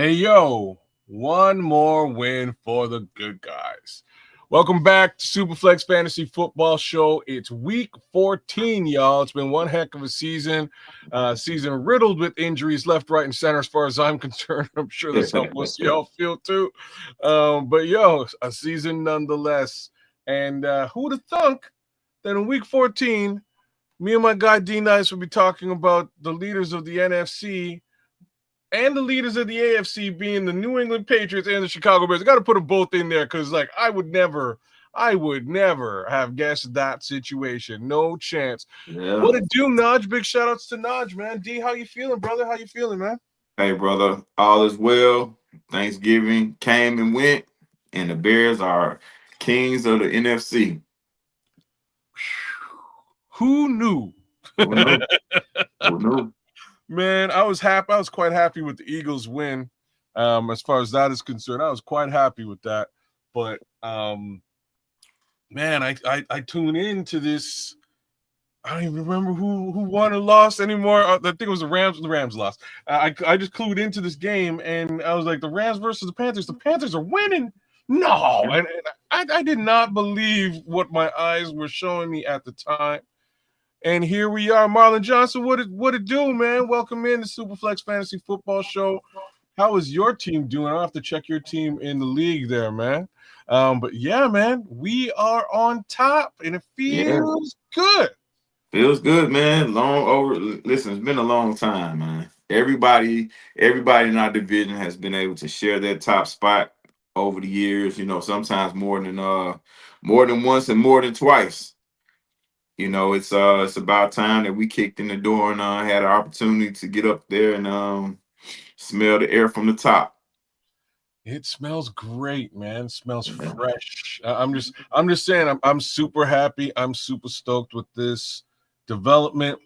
Hey, yo, one more win for the good guys. Welcome back to Superflex Fantasy Football Show. It's week 14, y'all. It's been one heck of a season riddled with injuries left, right, and center as far as I'm concerned. I'm sure that's how most of y'all feel too. But yo, a season nonetheless. And who would have thunk that in week 14, me and my guy D Nice will be talking about the leaders of the NFC and the leaders of the AFC being the New England Patriots and the Chicago Bears. I got to put them both in there because, like, I would never have guessed that situation. No chance. Yeah. What it do, Naj? Big shout outs to Naj, man. D, how you feeling, brother? How you feeling, man? Hey, brother, all is well. Thanksgiving came and went, and the Bears are kings of the NFC. Who knew? Who knew? Who knew? Man, I was happy. I was quite happy with the Eagles win. As far as that is concerned, I was quite happy with that. But man, I tune into this. I don't even remember who won or lost anymore. I think it was the Rams. The Rams lost. I just clued into this game, and I was like, the Rams versus the Panthers. The Panthers are winning. No, and I did not believe what my eyes were showing me at the time. And here we are, Marlon Johnson. What it do, man? Welcome in to Superflex Fantasy Football Show. How is your team doing? I'll have to check your team in the league there, man. But yeah, man, we are on top, and it feels good. Feels good, man. Listen, it's been a long time, man. Everybody in our division has been able to share that top spot over the years. You know, sometimes more than once and more than twice. You know, it's about time that we kicked in the door and had an opportunity to get up there and smell the air from the top. It smells great, man. It smells fresh. I'm just saying, I'm super happy. I'm super stoked with this development.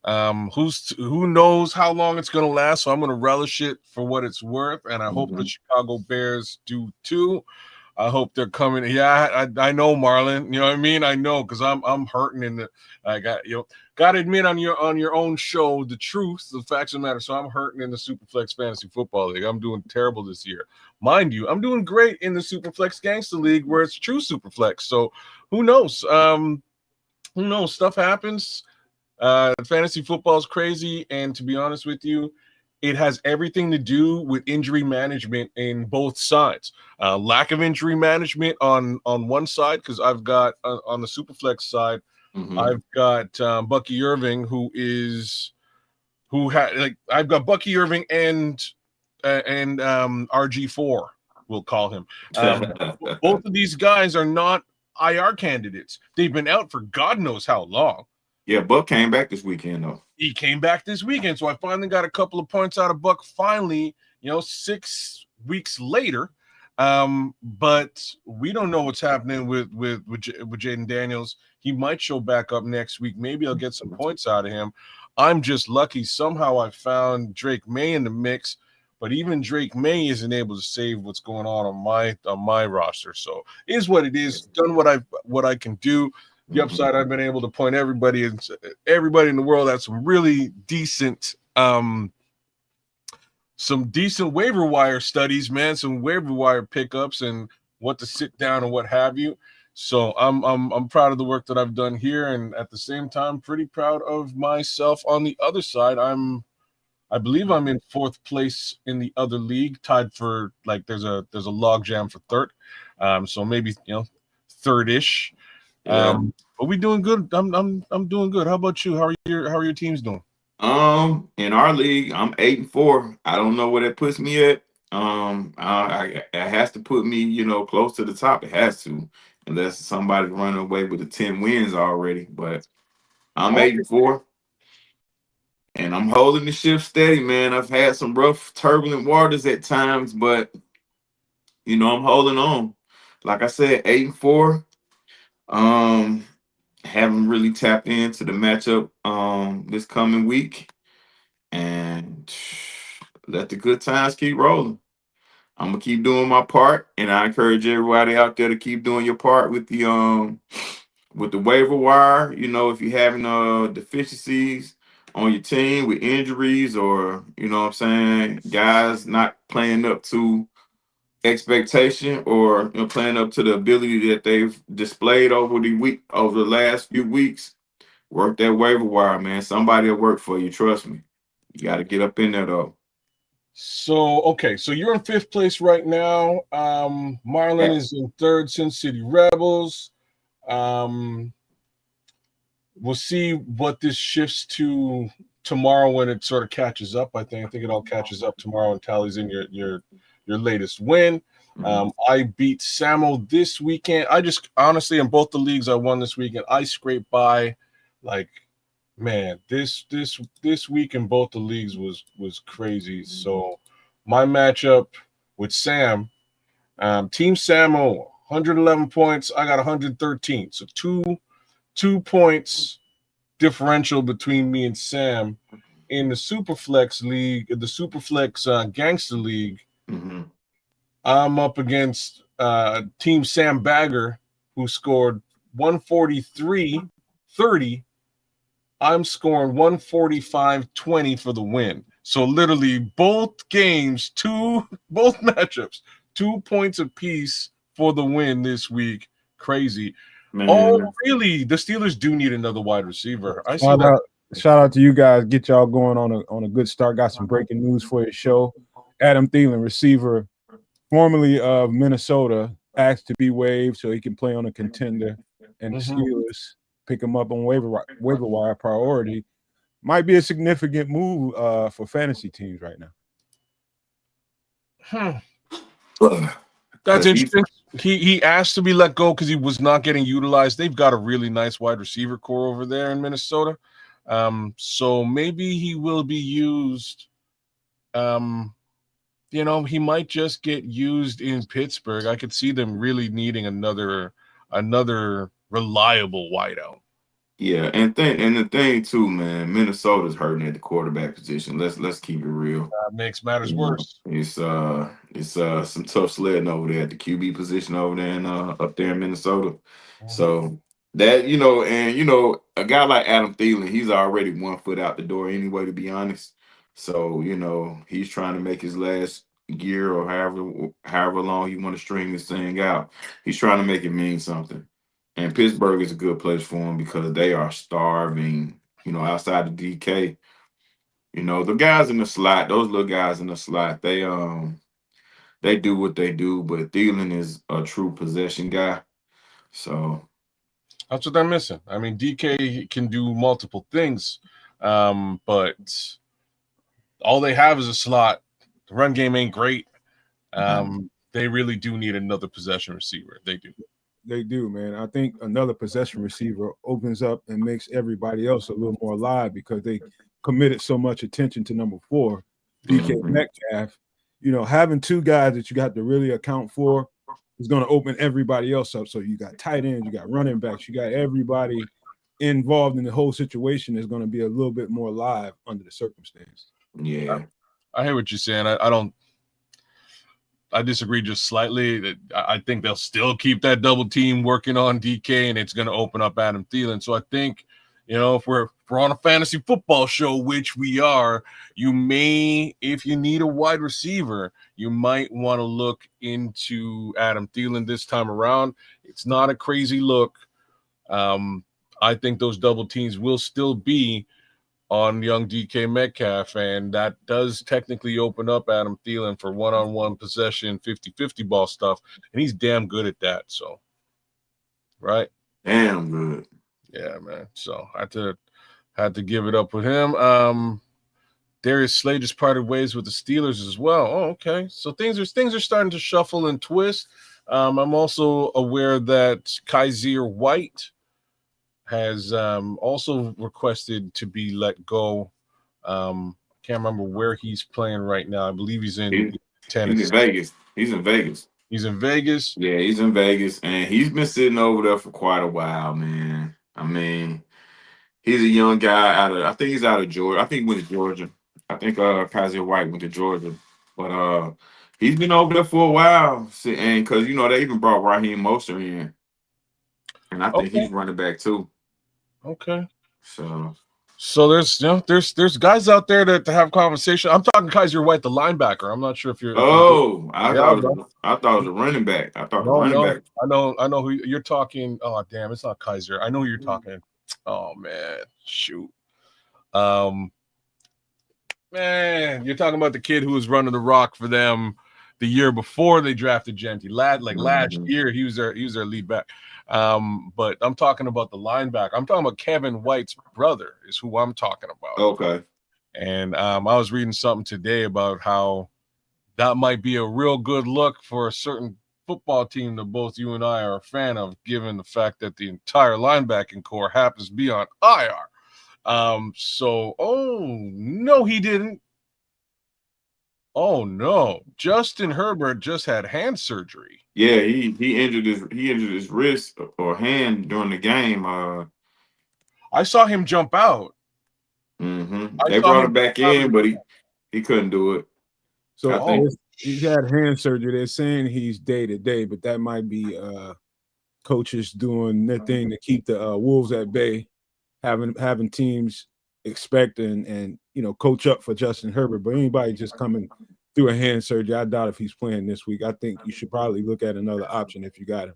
Who knows how long it's gonna last? So I'm gonna relish it for what it's worth, and I hope the Chicago Bears do too. I hope they're coming. Yeah, I know, Marlon. You know what I mean? I know because I'm hurting in the. I got got to admit on your own show the truth, the facts of the matter. So I'm hurting in the Superflex Fantasy Football League. I'm doing terrible this year, mind you. I'm doing great in the Superflex Gangster League where it's true Superflex. So who knows? Who knows? Stuff happens. Fantasy football is crazy, and to be honest with you, it has everything to do with injury management in both sides. Lack of injury management on one side, because I've got on the Superflex side, I've got Bucky Irving, I've got Bucky Irving and RG4, we'll call him. Both of these guys are not IR candidates. They've been out for God knows how long. Yeah, Buck came back this weekend, though. He came back this weekend, so I finally got a couple of points out of Buck. Finally, 6 weeks later, but we don't know what's happening with Jaden Daniels. He might show back up next week. Maybe I'll get some points out of him. I'm just lucky. Somehow I found Drake May in the mix, but even Drake May isn't able to save what's going on my roster. So it is what it is. Done what I can do. The upside, I've been able to point everybody in the world at some really decent, waiver wire studies, man, some waiver wire pickups and what to sit down and what have you. So I'm proud of the work that I've done here, and at the same time, pretty proud of myself on the other side. I believe I'm in 4th place in the other league, tied for there's a log jam for 3rd. So maybe third-ish. But we doing good. I'm doing good. How about you? How are your teams doing? In our league, I'm 8-4. I don't know where that puts me at. It has to put me, close to the top. It has to, unless somebody's running away with the 10 wins already. But I'm 8-4, and I'm holding the ship steady, man. I've had some rough, turbulent waters at times, but I'm holding on. Like I said, 8-4. Haven't really tapped into the matchup this coming week, and let the good times keep rolling. I'm gonna keep doing my part, and I encourage everybody out there to keep doing your part with the waiver wire. If you're having deficiencies on your team with injuries or, you know what I'm saying, guys not playing up to expectation or, you know, playing up to the ability that they've displayed over the last few weeks, work that waiver wire, man. Somebody will work for you. Trust me. You got to get up in there though. So okay, so you're in fifth place right now. Marlon Yeah. is in third, Sin City Rebels. Um, we'll see what this shifts to tomorrow when it sort of catches up. I think it all catches up tomorrow and tallies in your latest win. Mhm. I beat Samo this weekend. I just honestly in both the leagues I won this weekend. I scraped by, like, man, this week in both the leagues was crazy. So my matchup with Sam, Team Samo, 111 points. I got 113. So two points differential between me and Sam in the Superflex league, the Superflex Gangster League. Mhm. I'm up against Team Sam Bagger, who scored 143-30. I'm scoring 145-20 for the win. So literally both games, both matchups, 2 points apiece for the win this week. Crazy. Oh, Man, really? The Steelers do need another wide receiver. I see Shout that. out, shout out to you guys. Get y'all going on a good start. Got some breaking news for your show. Adam Thielen, receiver, formerly of Minnesota, asked to be waived so he can play on a contender, and the Mhm. Steelers pick him up on waiver wire priority. Might be a significant move for fantasy teams right now. Hmm. That's because he's interesting. He asked to be let go because he was not getting utilized. They've got a really nice wide receiver core over there in Minnesota. So maybe he will be used. Um, he might just get used in Pittsburgh. I could see them really needing another reliable wideout. yeah, and the thing too, man, Minnesota's hurting at the quarterback position. Let's keep it real. That makes matters You know, worse. it's some tough sledding over there at the QB position over there in up there in Minnesota. Mhm. So that, and a guy like Adam Thielen, he's already 1 foot out the door anyway, to be honest. So, he's trying to make his last year or however long he want to string this thing out. He's trying to make it mean something. And Pittsburgh is a good place for him because they are starving, outside of DK. The guys in the slot, those little guys in the slot, they do what they do, but Thielen is a true possession guy. So That's what they're missing. I mean, DK can do multiple things, but all they have is a slot. The run game ain't great. They really do need another possession receiver. They do. They do, man. I think another possession receiver opens up and makes everybody else a little more alive because they committed so much attention to number 4, DK mhm. Metcalf. Having two guys that you got to really account for is going to open everybody else up. So you got tight ends, you got running backs, you got everybody involved in the whole situation is going to be a little bit more live under the circumstance. Yeah. I hear what you're saying. I don't. I disagree just slightly. I think they'll still keep that double team working on DK, and it's going to open up Adam Thielen. So I think, if we're on a fantasy football show, which we are, you may, if you need a wide receiver, you might want to look into Adam Thielen this time around. It's not a crazy look. Um, I think those double teams will still be on young DK Metcalf, and that does technically open up Adam Thielen for one-on-one possession, 50-50 ball stuff, and he's damn good at that. So, right? Damn good. Yeah, man. So I had to give it up with him. Darius Slay just parted ways with the Steelers as well. Oh, okay. So things are starting to shuffle and twist. I'm also aware that Kaiser White has also requested to be let go. Can't remember where he's playing right now. I believe he's in He, he's in Tennessee. Vegas. He's in Vegas. He's in Vegas. Yeah, he's in Vegas, and he's been sitting over there for quite a while, man. I mean, he's a young guy I think he's out of Georgia. I think he went to Georgia. I think Kaiser White went to Georgia. But he's been over there for a while. And because they even brought Raheem Mostert in. And I think Okay. he's running back too. Okay. So So there's guys out there that have conversation. I'm talking Kaiser White, the linebacker. I'm not sure if you're. Oh, I Yeah, thought it bro. was, I thought it was a running back. I thought the No, running no. back. I know who you're talking. Oh, damn, it's not Kaiser. I know who you're talking. Oh man, shoot. Um, Man, you're talking about the kid who was running the rock for them the year before they drafted Genty. Last Mhm. year, he was their lead back. But I'm talking about the linebacker. I'm talking about Kevin White's brother is who I'm talking about. Okay. And I was reading something today about how that might be a real good look for a certain football team that both you and I are a fan of, given the fact that the entire linebacking core happens to be on IR. Oh no, he didn't. Oh no, Justin Herbert just had hand surgery. Yeah, he injured his wrist or hand during the game. I saw him jump out. I They saw brought him him back jump out. in, but he couldn't do it. So I think. he's had hand surgery. They're saying he's day to day, but that might be coaches doing their thing to keep the Wolves at bay, having teams expect and coach up for Justin Herbert. But anybody just coming through a hand surgery, I doubt if he's playing this week. I think you should probably look at another option if you got him.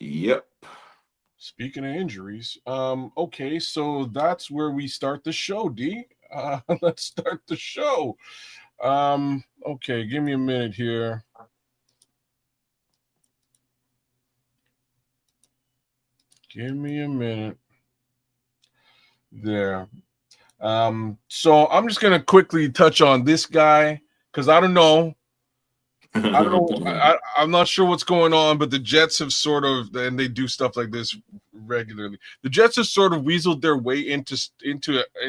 Yep. Speaking of injuries, okay, so that's where we start the show, D. Let's start the show. Okay, give me a minute here. Give me a minute. There. So I'm just gonna quickly touch on this guy because I don't know. I'm not sure what's going on, but the Jets have sort of, and they do stuff like this regularly. The Jets have sort of weaseled their way into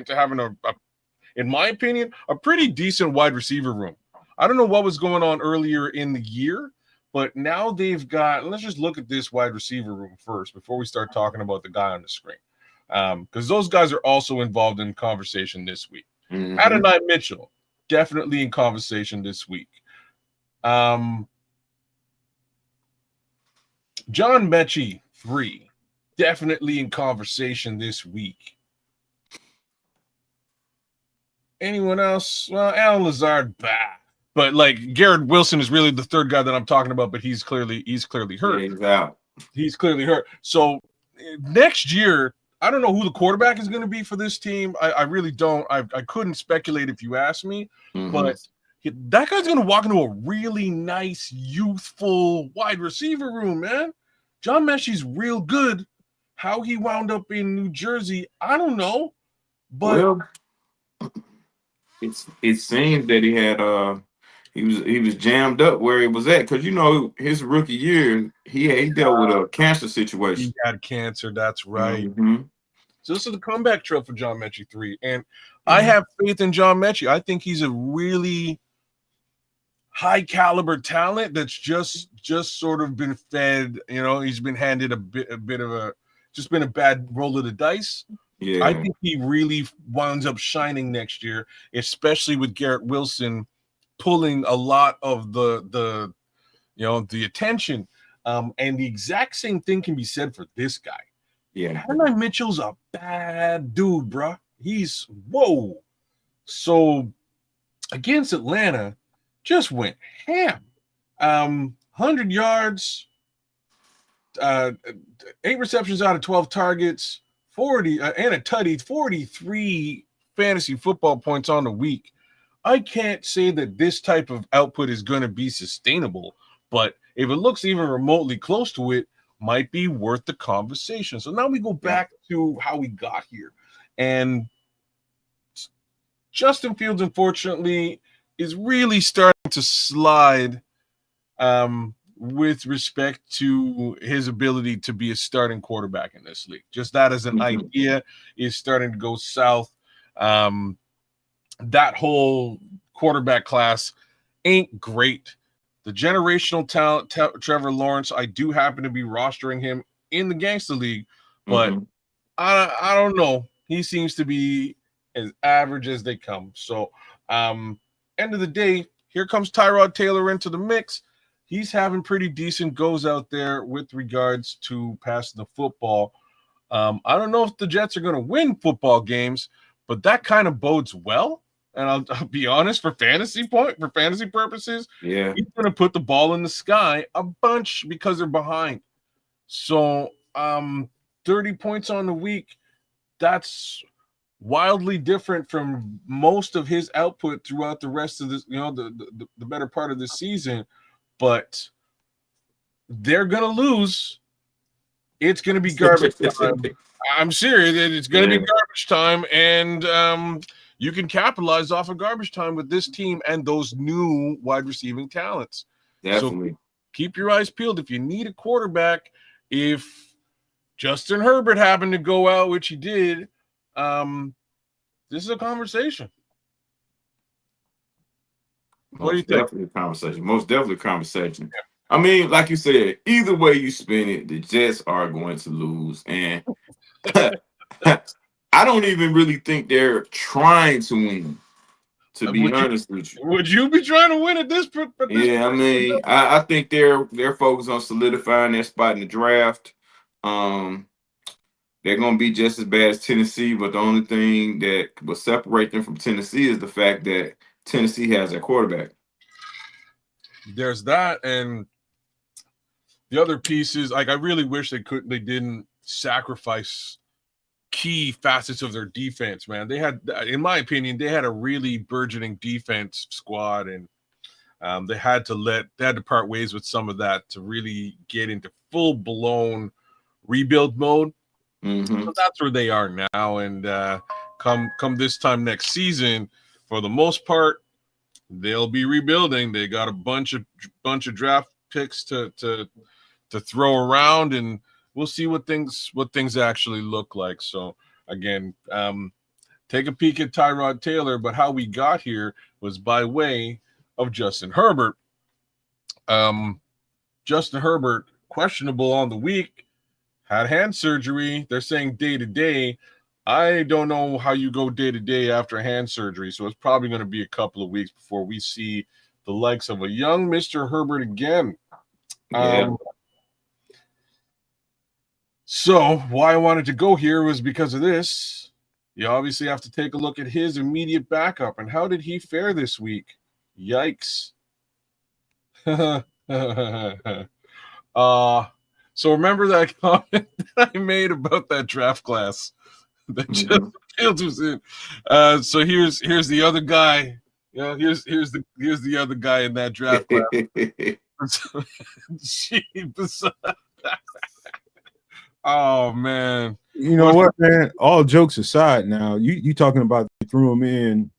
having in my opinion, a pretty decent wide receiver room. I don't know what was going on earlier in the year, but now they've got. Let's just look at this wide receiver room first before we start talking about the guy on the screen, because those guys are also involved in conversation this week. Adonai Mitchell definitely in conversation this week. John Mechie 3 definitely in conversation this week. Anyone else? Well, Alan Lazard, but like Garrett Wilson is really the third guy that I'm talking about, but he's clearly hurt. Yeah, he's out. He's clearly hurt. So next year, I don't know who the quarterback is going to be for this team. I really don't. I couldn't speculate if you asked me, but that guy's going to walk into a really nice, youthful wide receiver room, man. John Mechie's real good. How he wound up in New Jersey, I don't know. But it seems that he was jammed up where he was at because his rookie year he dealt with a cancer situation. He had cancer. That's right. So this is the comeback trail for John Mechie 3, and I have faith in John Mechie. I think he's a really high caliber talent that's just sort of been fed. He's been handed a bit of a just been a bad roll of the dice. Yeah, I think he really winds up shining next year, especially with Garrett Wilson pulling a lot of the attention. And the exact same thing can be said for this guy. Yeah, Adonai Mitchell's a bad dude, bro. He's whoa. So against Atlanta, just went ham. 100 yards, 8 receptions out of 12 targets, 40 and a tutty, 43 fantasy football points on the week. I can't say that this type of output is going to be sustainable, but if it looks even remotely close to it, might be worth the conversation. So now we go back to how we got here. And Justin Fields, unfortunately, is really starting to slide with respect to his ability to be a starting quarterback in this league. Just that as an idea is starting to go south. That whole quarterback class ain't great. The generational talent, Trevor Lawrence, I do happen to be rostering him in the Gangster League, but I don't know. He seems to be as average as they come. So, end of the day, here comes Tyrod Taylor into the mix. He's having pretty decent goes out there with regards to passing the football. I don't know if the Jets are going to win football games, but that kind of bodes well. And I'll be honest, for fantasy purposes, Yeah. he's going to put the ball in the sky a bunch because they're behind. So 30 points on the week, that's wildly different from most of his output throughout the rest of this, the better part of the season. But they're going to lose. It's going to be garbage time. I'm serious. It's going to be garbage time. And you can capitalize off of garbage time with this team and those new wide receiving talents. Definitely. So keep your eyes peeled. If you need a quarterback, if Justin Herbert happened to go out, which he did, this is a conversation. What do you think? Definitely a conversation. Most definitely a conversation. Yeah. I mean, like you said, either way you spin it, the Jets are going to lose. And I don't even really think they're trying to win, to be honest with you. Would you be trying to win at this point? Yeah, I mean, I think they're focused on solidifying their spot in the draft. They're going to be just as bad as Tennessee, but the only thing that will separate them from Tennessee is the fact that Tennessee has their quarterback. There's that, and the other piece is, like, I really wish they didn't sacrifice key facets of their defense, man. They had, in my opinion, they had a really burgeoning defense squad, and they had to part ways with some of that to really get into full-blown rebuild mode. Mm-hmm. So that's where they are now, and come this time next season, for the most part, they'll be rebuilding. They got a bunch of draft picks to throw around, and we'll see what things actually look like. So again, take a peek at Tyrod Taylor, but how we got here was by way of Justin Herbert. Justin Herbert, questionable on the week, had hand surgery. They're saying day-to-day. I don't know how you go day-to-day after hand surgery, so it's probably going to be a couple of weeks before we see the likes of a young Mr. Herbert again. Yeah. So why I wanted to go here was because of this. You obviously have to take a look at his immediate backup, and how did he fare this week? Yikes. So remember that comment that I made about that draft class that Justin Fields was in. So here's the other guy. Here's the other guy in that draft class. Oh man. You know what, man? All jokes aside, now you talking about they threw him in.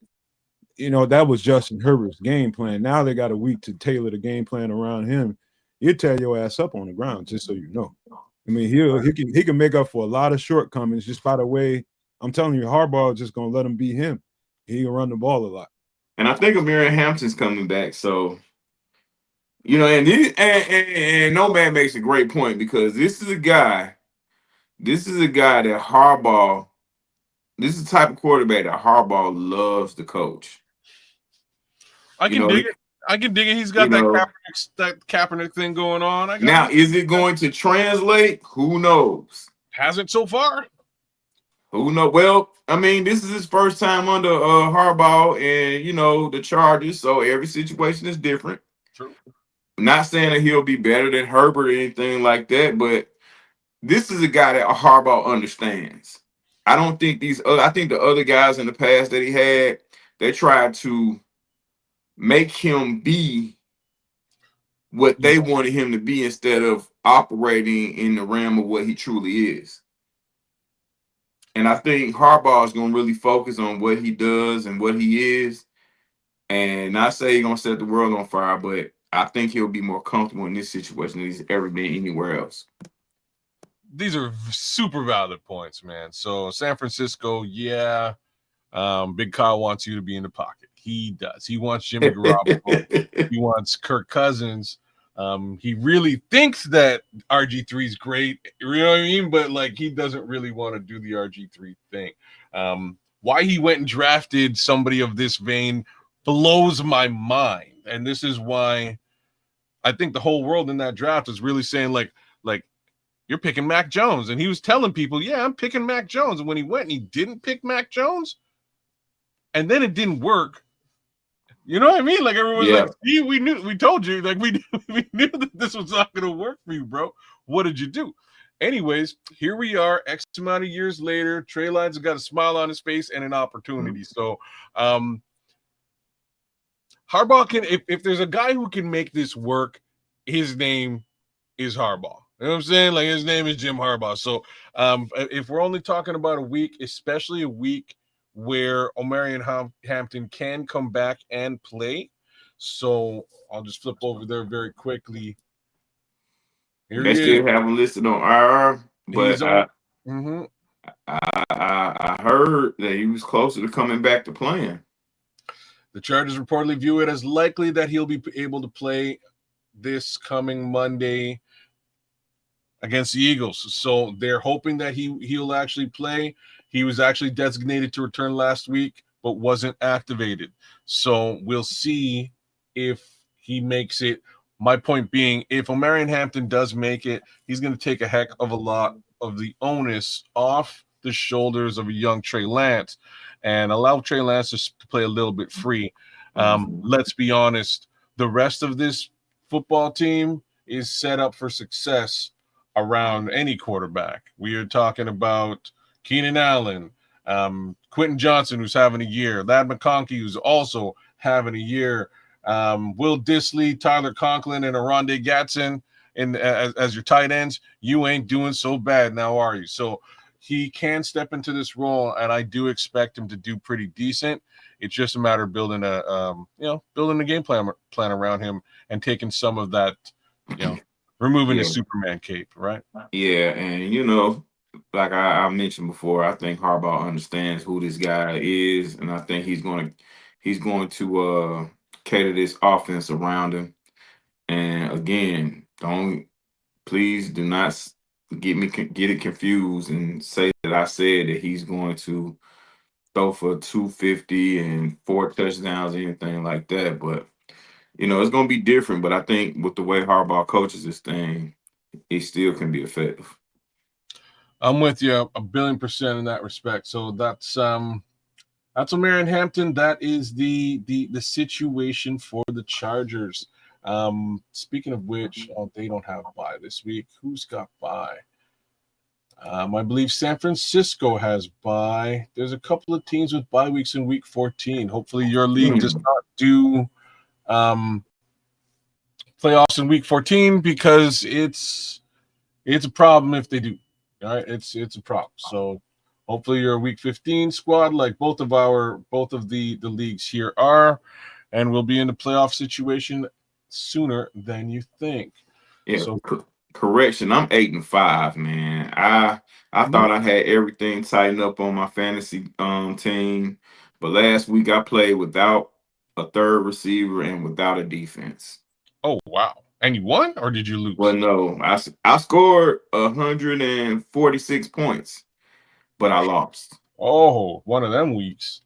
That was Justin Herbert's game plan. Now they got a week to tailor the game plan around him. He'll tear your ass up on the ground, just so you know. I mean, he can make up for a lot of shortcomings just by the way. I'm telling you, Harbaugh is just gonna let him be him. He can run the ball a lot. And I think Amir Hampton's coming back, so and no man makes a great point, because this is a guy that Harbaugh. This is the type of quarterback that Harbaugh loves to coach. I can dig it. I can dig it. He's got that Kaepernick thing going on. Now, is it going to translate? Who knows? Hasn't so far. Who knows? Well, I mean, this is his first time under Harbaugh and, the Chargers, so every situation is different. True. I'm not saying that he'll be better than Herbert or anything like that, but this is a guy that Harbaugh understands. I don't think I think the other guys in the past that he had, they tried to make him be what they wanted him to be instead of operating in the realm of what he truly is. And I think Harbaugh is going to really focus on what he does and what he is. And not say he's going to set the world on fire, but I think he'll be more comfortable in this situation than he's ever been anywhere else. These are super valid points, man. So San Francisco, yeah. Big Kyle wants you to be in the pocket. He does. He wants Jimmy Garoppolo. He wants Kirk Cousins. He really thinks that RG3 is great. You know what I mean? But he doesn't really want to do the RG3 thing. Why he went and drafted somebody of this vein blows my mind. And this is why I think the whole world in that draft is really saying like you're picking Mac Jones. And he was telling people, yeah, I'm picking Mac Jones. And when he went and he didn't pick Mac Jones, and then it didn't work. You know what I mean? Like everyone's like, "See, we told you, like we knew that this was not going to work for you, bro. What did you do?" Anyways, here we are, X amount of years later. Trey Lyons got a smile on his face and an opportunity. So, Harbaugh can, if there's a guy who can make this work, his name is Harbaugh. You know what I'm saying? Like his name is Jim Harbaugh. So, if we're only talking about a week, especially a week where Omarion Hampton can come back and play. So I'll just flip over there very quickly. Here They still have him listed on IR, but I heard that he was closer to coming back to playing. The Chargers reportedly view it as likely that he'll be able to play this coming Monday against the Eagles. So they're hoping that he'll actually play. He was actually designated to return last week, but wasn't activated. So we'll see if he makes it. My point being, if Omarion Hampton does make it, he's going to take a heck of a lot of the onus off the shoulders of a young Trey Lance and allow Trey Lance to play a little bit free. Let's be honest, the rest of this football team is set up for success around any quarterback. We are talking about Keenan Allen, Quentin Johnson, who's having a year, Ladd McConkey, who's also having a year, Will Dissly, Tyler Conklin, and Aronde Gatson as your tight ends. You ain't doing so bad now, are you? So he can step into this role, and I do expect him to do pretty decent. It's just a matter of building a game plan around him and taking some of that, removing the Superman cape, right? Yeah, and like I mentioned before, I think Harbaugh understands who this guy is, and I think he's going to cater this offense around him. And again, please do not get it confused and say that I said that he's going to throw for 250 and 4 touchdowns, anything like that. But it's going to be different. But I think with the way Harbaugh coaches this thing, it still can be effective. I'm with you 1,000,000,000% in that respect. So that's Omarion Hampton. That is the situation for the Chargers. Speaking of which, they don't have bye this week. Who's got bye? I believe San Francisco has bye. There's a couple of teams with bye weeks in week 14. Hopefully your league does not do playoffs in week 14 because it's a problem if they do. All right, it's a problem. So hopefully you're a week 15 squad like both of the leagues here are, and we'll be in the playoff situation sooner than you think. Yeah. So correction, I'm 8-5, man. I thought I had everything tightened up on my fantasy team, but last week I played without a third receiver and without a defense. Oh wow. And you won, or did you lose? Well, no, I scored 146 points, but I lost. Oh, one of them weeks.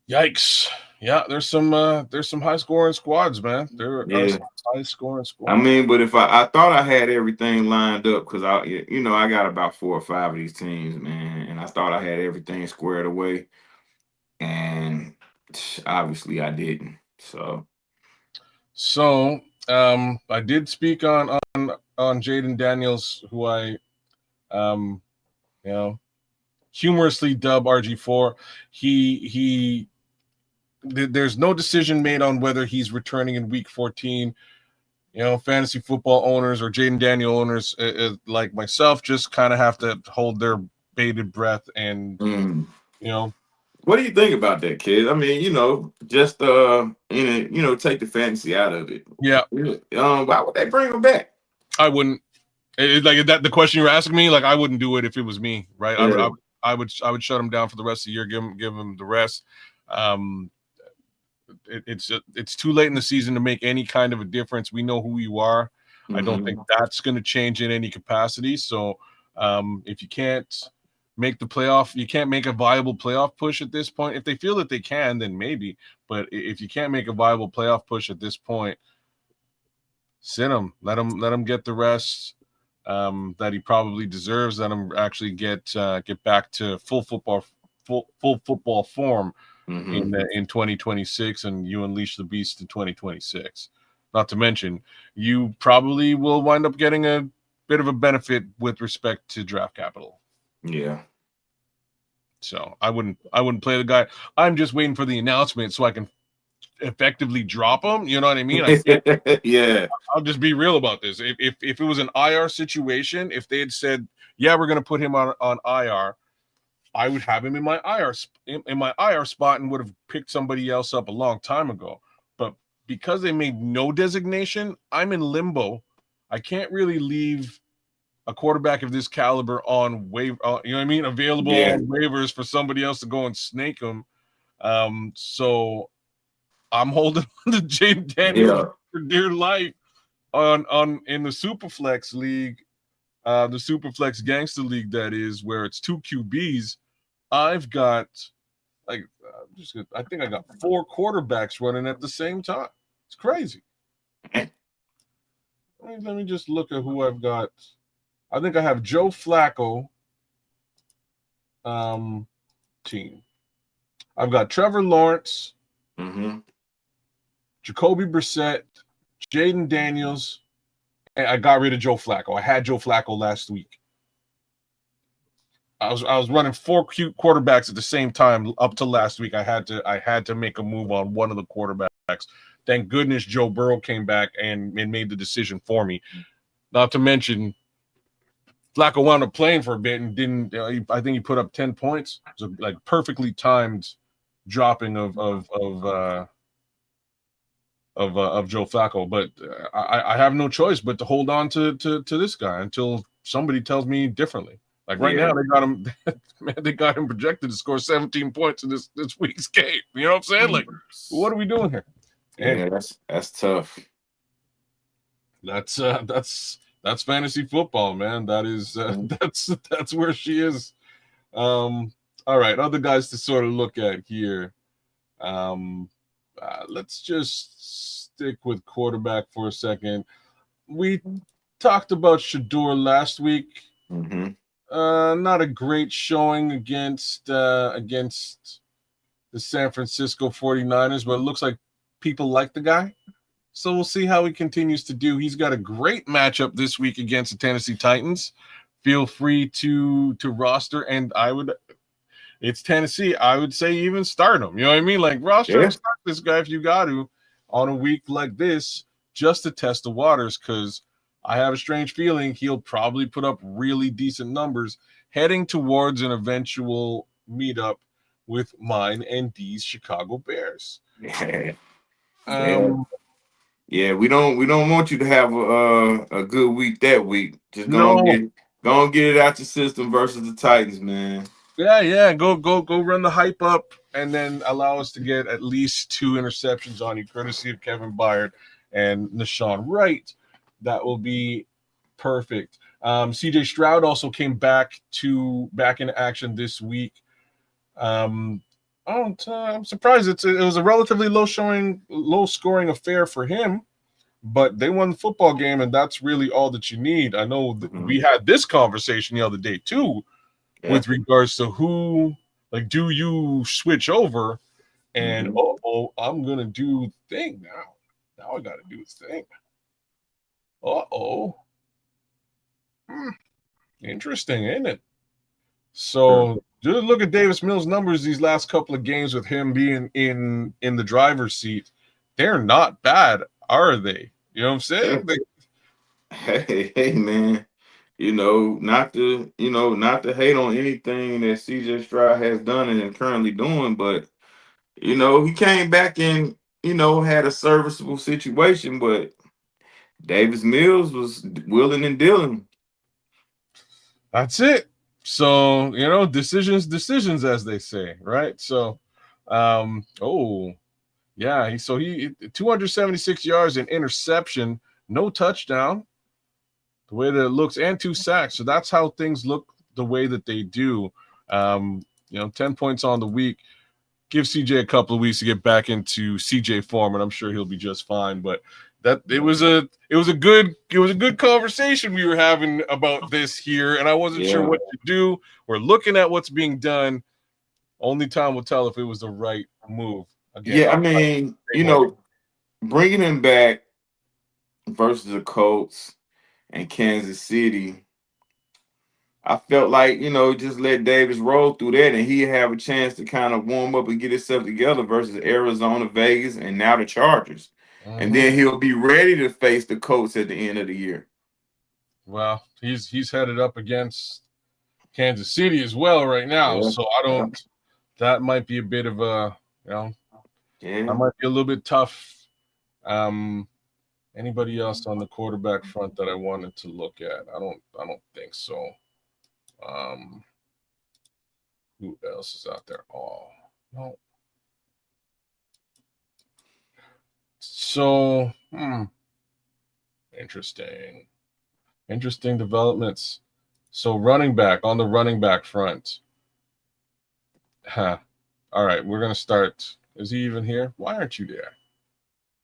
Yikes! Yeah, there's some high scoring squads, man. There are some high scoring squads. I mean, but if I thought I had everything lined up because I got about 4 or 5 of these teams, man, and I thought I had everything squared away, and obviously I didn't. So I did speak on Jaden Daniels, who I humorously dub RG4. There's no decision made on whether he's returning in week 14. Fantasy football owners or Jaden Daniel owners like myself just kind of have to hold their bated breath and What do you think about that, kid? I mean, just take the fantasy out of it. Yeah. Why would they bring him back? I wouldn't. Like that. The question you're asking me, like I wouldn't do it if it was me, right? Yeah. I would shut him down for the rest of the year. Give him the rest. It's too late in the season to make any kind of a difference. We know who you are. I don't think that's going to change in any capacity. So if you can't make the playoff, you can't make a viable playoff push at this point. If they feel that they can, then maybe. But if you can't make a viable playoff push at this point, sit him. Let him get the rest that he probably deserves. Let him actually get back to full football form. in 2026, and you unleash the beast in 2026. Not to mention, you probably will wind up getting a bit of a benefit with respect to draft capital. Yeah. So I wouldn't play the guy. I'm just waiting for the announcement so I can effectively drop him. You know what I mean? Yeah. I'll just be real about this. If it was an IR situation, if they had said, yeah, we're going to put him on IR, I would have him in my IR spot and would have picked somebody else up a long time ago. But because they made no designation, I'm in limbo. I can't really leave a quarterback of this caliber on waiver, you know what I mean? Available on waivers for somebody else to go and snake them. So I'm holding on to Jaden Daniels for dear life on in the Superflex league, the Superflex Gangster League, that is, where it's 2 QBs. I've got I think I got 4 quarterbacks running at the same time. It's crazy. Let me just look at who I've got. I think I have Joe Flacco team. I've got Trevor Lawrence, Jacoby Brissett, Jaden Daniels, and I got rid of Joe Flacco. I had Joe Flacco last week. I was running 4 cute quarterbacks at the same time up to last week. I had to make a move on one of the quarterbacks. Thank goodness Joe Burrow came back and made the decision for me. Not to mention, Flacco wound up playing for a bit and didn't. I think he put up 10 points. It was like perfectly timed dropping of Joe Flacco. But I have no choice but to hold on to this guy until somebody tells me differently. Like right now, they got him. Man, they got him projected to score 17 points in this week's game. You know what I'm saying? Like, what are we doing here? Yeah, that's tough. That's fantasy football, man. That is that's where she is. All right, other guys to sort of look at here. Let's just stick with quarterback for a second. We talked about Shador last week. Not a great showing against the San Francisco 49ers, but it looks like people like the guy. So we'll see how he continues to do. He's got a great matchup this week against the Tennessee Titans. Feel free to roster, and it's Tennessee. I would say even start him. You know what I mean? Like roster and start this guy if you got to on a week like this just to test the waters, because I have a strange feeling he'll probably put up really decent numbers heading towards an eventual meetup with mine and D's Chicago Bears. Yeah, we don't want you to have a good week that week. Just go and get it out your system versus the Titans, man. Yeah. Go run the hype up and then allow us to get at least 2 interceptions on you, courtesy of Kevin Byard and Nashawn Wright. That will be perfect. CJ Stroud also came back in action this week. I'm surprised it was a relatively low scoring affair for him, but they won the football game, and that's really all that you need. I know we had this conversation the other day too, with regards to who, like, do you switch over? And I'm gonna do the thing now. Now I got to do the thing. Interesting, isn't it? So just look at Davis Mills' numbers these last couple of games with him being in the driver's seat. They're not bad, are they? You know what I'm saying? Hey, man. Not to hate on anything that CJ Stroud has done and is currently doing, but he came back and had a serviceable situation, but Davis Mills was willing and dealing. That's it. So, decisions, as they say, right? So, he 276 yards and interception, no touchdown, the way that it looks, and 2 sacks. So that's how things look the way that they do. 10 points on the week. Give CJ a couple of weeks to get back into CJ form, and I'm sure he'll be just fine. But it was a good conversation we were having about this here, and I wasn't sure what to do. We're looking at what's being done. Only time will tell if it was the right move. Again, Yeah, I I'm not mean, the same way. bringing him back versus the Colts and Kansas City, I felt like, just let Davis roll through that and he'd have a chance to kind of warm up and get himself together versus Arizona, Vegas, and now the Chargers. And Mhm. then he'll be ready to face the Colts at the end of the year. Well, he's headed up against Kansas City as well right now, Yeah. so I don't. That might be a bit of a, that Yeah. might be a little bit tough. Um, Anybody else on the quarterback front that I wanted to look at? I don't think so. Um, who else is out there? Oh, no. So, interesting. Interesting developments. So, running back on the running back front. Huh. All right, we're gonna start. Is he even here? Why aren't you there?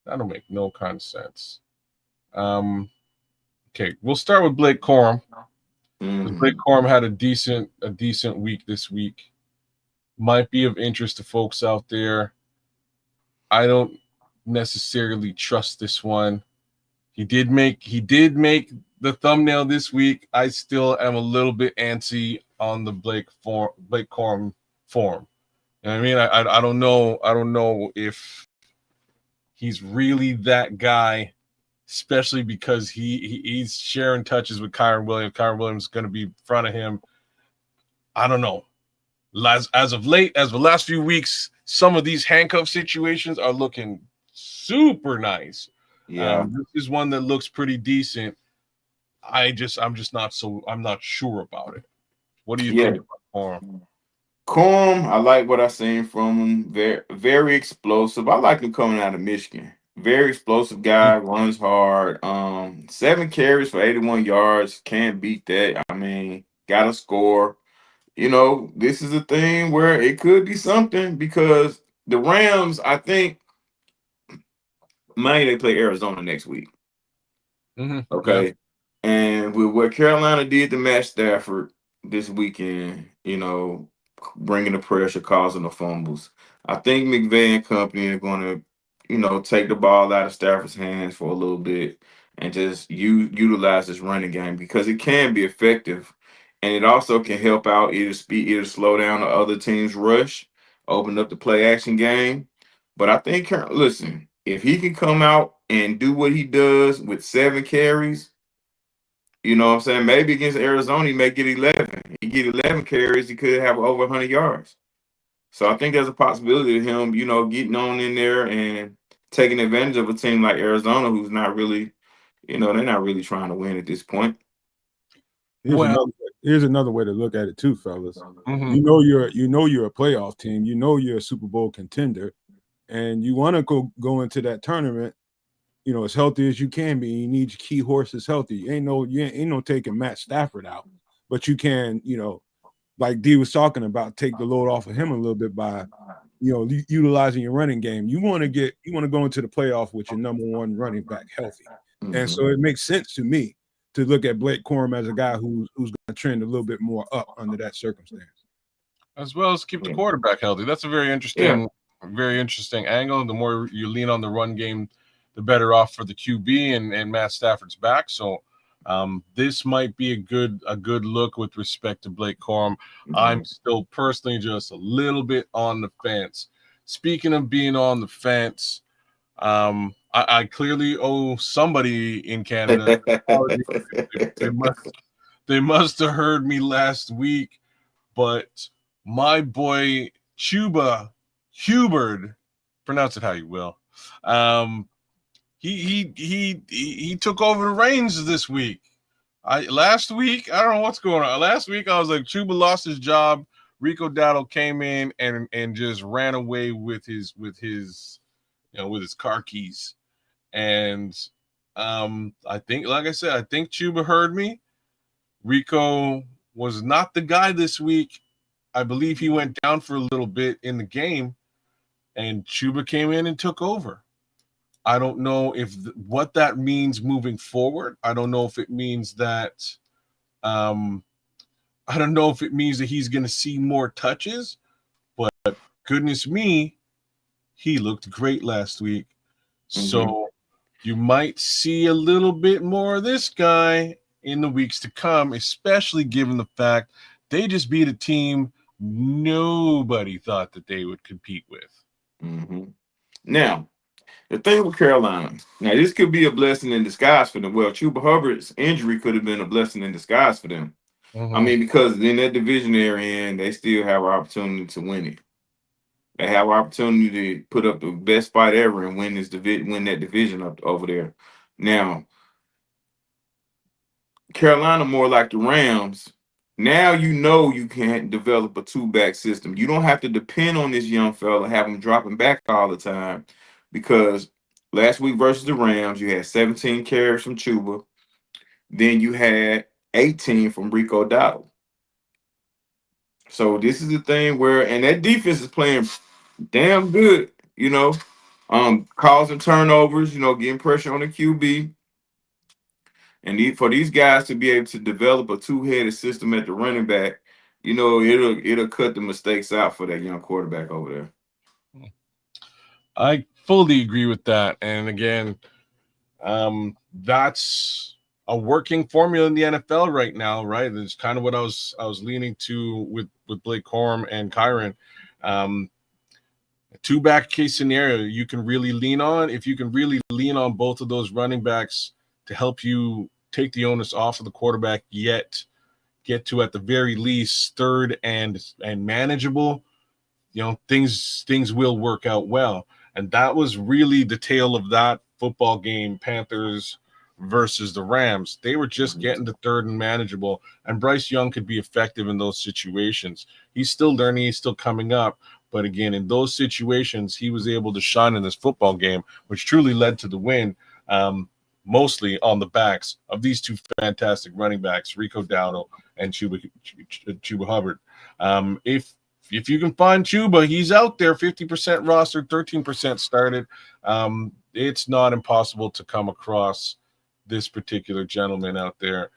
That'll make no kind of sense. Okay, we'll start with Blake Corum. Because Blake Mhm. Corum had a decent week this week. Might be of interest to folks out there. I don't necessarily trust this one. He did make the thumbnail this week. I still am a little bit antsy on the Blake Corum form. You know what I mean? I don't know. I don't know if he's really that guy, especially because he's sharing touches with Kyron Williams. Kyron Williams is going to be in front of him. I don't know. As of late, as the last few weeks, some of these handcuff situations are looking super nice. Yeah. This is one that looks pretty decent. I'm not sure about it. What do you Yeah. think about Corum? Corm, I like what I seen from him. Very, very explosive. I like him coming out of Michigan. Very explosive guy, runs hard. 7 carries for 81 yards. Can't beat that. I mean, gotta score. This is a thing where it could be something because the Rams, I think, they play Arizona next week. Yeah. Okay. And with what Carolina did to Matt Stafford this weekend, bringing the pressure, causing the fumbles, I think McVay and company are going to, take the ball out of Stafford's hands for a little bit and just utilize this running game because it can be effective. And it also can help out either slow down the other team's rush, open up the play action game. But I think, listen, if he can come out and do what he does with 7 carries, you know what I'm saying? Maybe against Arizona, he may get 11. He get 11 carries, he could have over 100 yards. So I think there's a possibility of him, getting on in there and taking advantage of a team like Arizona, who's not really, they're not really trying to win at this point. Well, Here's another way to look at it too, fellas. mhm. You're a playoff team. You know you're a Super Bowl contender, and you want to go into that tournament, as healthy as you can be. You need your key horses healthy. You ain't no taking Matt Stafford out, but you can, like D was talking about, take the load off of him a little bit by, utilizing your running game. You want to go into the playoff with your number one running back healthy, and Mhm. so it makes sense to me to look at Blake Corum as a guy who's going to trend a little bit more up under that circumstance. As well as keep the Yeah. quarterback healthy. That's a Yeah. very interesting angle. The more you lean on the run game, the better off for the QB and Matt Stafford's back. So this might be a good look with respect to Blake Corum. I'm Mhm. still personally just a little bit on the fence. Speaking of being on the fence, I clearly owe somebody in Canada an apology. They must they must have heard me last week, but my boy Chuba Hubbard, pronounce it how you will. Um, he took over the reins this week. Last week, I don't know what's going on. Last week I was like, Chuba lost his job. Rico Dowdle came in and just ran away with his with his car keys. And I think, like I said, I think Chuba heard me. Rico was not the guy this week. I believe he went down for a little bit in the game, and Chuba came in and took over. I don't know what that means moving forward. I don't know if it means that I don't know if it means that he's going to see more touches, but goodness me, he looked great last week. So you might see a little bit more of this guy in the weeks to come, especially given the fact they just beat a team nobody thought that they would compete with. Mm-hmm. Now, the thing with Carolina, now this could be a blessing in disguise for them. Well, Chuba Hubbard's injury could have been a blessing in disguise for them. I mean, because in that division they're in, they still have an opportunity to win it. They have an opportunity to put up the best fight ever and win win that division up over there. Now, Carolina more like the Rams. Now you know you can develop a two-back system. You don't have to depend on this young fella, have him dropping back all the time, because last week versus the Rams, you had 17 carries from Chuba, then you had 18 from Rico Dowdle. So this is the thing where, and that defense is playing damn good, causing turnovers, getting pressure on the QB. And for these guys to be able to develop a two-headed system at the running back, it'll cut the mistakes out for that young quarterback over there. I fully agree with that. And again, that's a working formula in the NFL right now, right? It's kind of what I was leaning to with Blake Corum and Kyron. Two-back case scenario you can really lean on. If you can really lean on both of those running backs to help you take the onus off of the quarterback, yet get to at the very least third and manageable, things will work out well. And that was really the tale of that football game, Panthers versus the Rams. They were just getting to third and manageable, and Bryce Young could be effective in those situations. He's still learning, he's still coming up, but again, in those situations, he was able to shine in this football game, which truly led to the win, mostly on the backs of these two fantastic running backs, Rico Dowdle and Chuba Hubbard. If you can find Chuba, he's out there, 50% rostered, 13% started. It's not impossible to come across this particular gentleman out there.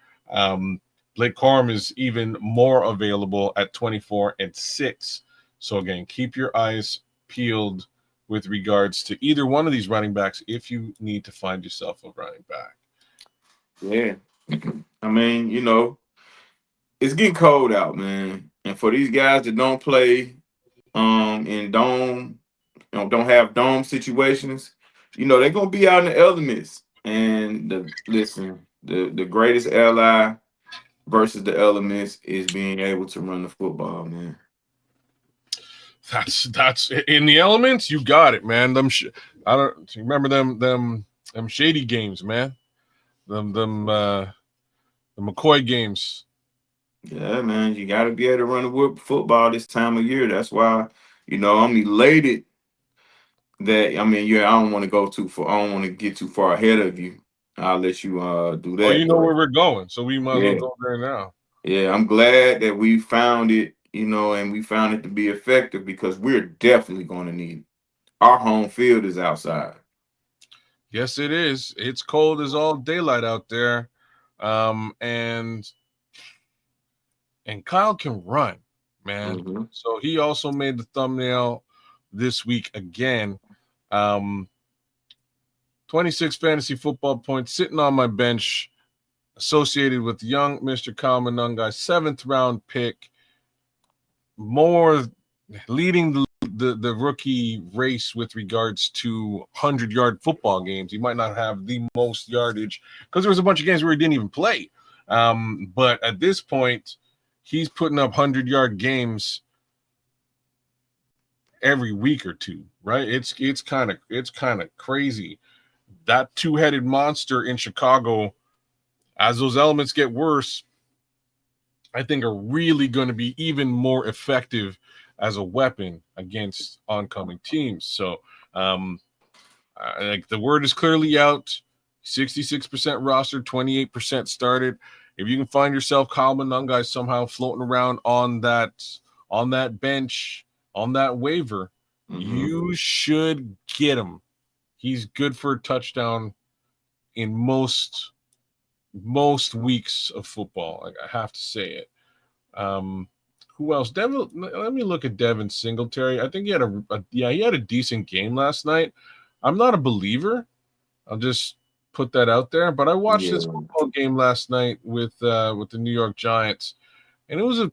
Blake Corum is even more available at 24 and 6. So again, keep your eyes peeled with regards to either one of these running backs if you need to find yourself a running back. Yeah. I mean, it's getting cold out, man. And for these guys that don't play in dome, don't have dome situations, they're gonna be out in the elements. And the greatest ally versus the elements is being able to run the football, man. That's in the elements. You got it, man. I don't remember them shady games, man. The McCoy games. Yeah, man, you got to be able to run the football this time of year. That's why, I'm elated that, I don't want to go too far. I don't want to get too far ahead of you. I'll let you do that. Oh, you know where we're going, so we might as Yeah. well go there now. Yeah, I'm glad that we found it, and we found it to be effective, because we're definitely going to need it. Our home field is outside. Yes, it is. It's cold as all daylight out there. And Kyle can run, man. Mm-hmm. So he also made the thumbnail this week again. 26 fantasy football points sitting on my bench, associated with young Mr. Kyle Monangai, 7th round pick, more leading the rookie race with regards to 100-yard football games. He might not have the most yardage because there was a bunch of games where he didn't even play. But at this point, he's putting up 100-yard games every week or two, right? It's kind of crazy. That two-headed monster in Chicago, as those elements get worse, I think are really going to be even more effective as a weapon against oncoming teams. So, like the word is clearly out. 66% rostered, 28% started. If you can find yourself Kyle Monangai somehow floating around on that bench, on that waiver, you should get him. He's good for a touchdown in most weeks of football. I have to say it. who else? Devin. Let me look at Devin Singletary. I think he had he had a decent game last night. I'm not a believer. I'll just put that out there. But I watched this football game last night with the New York Giants, and it was a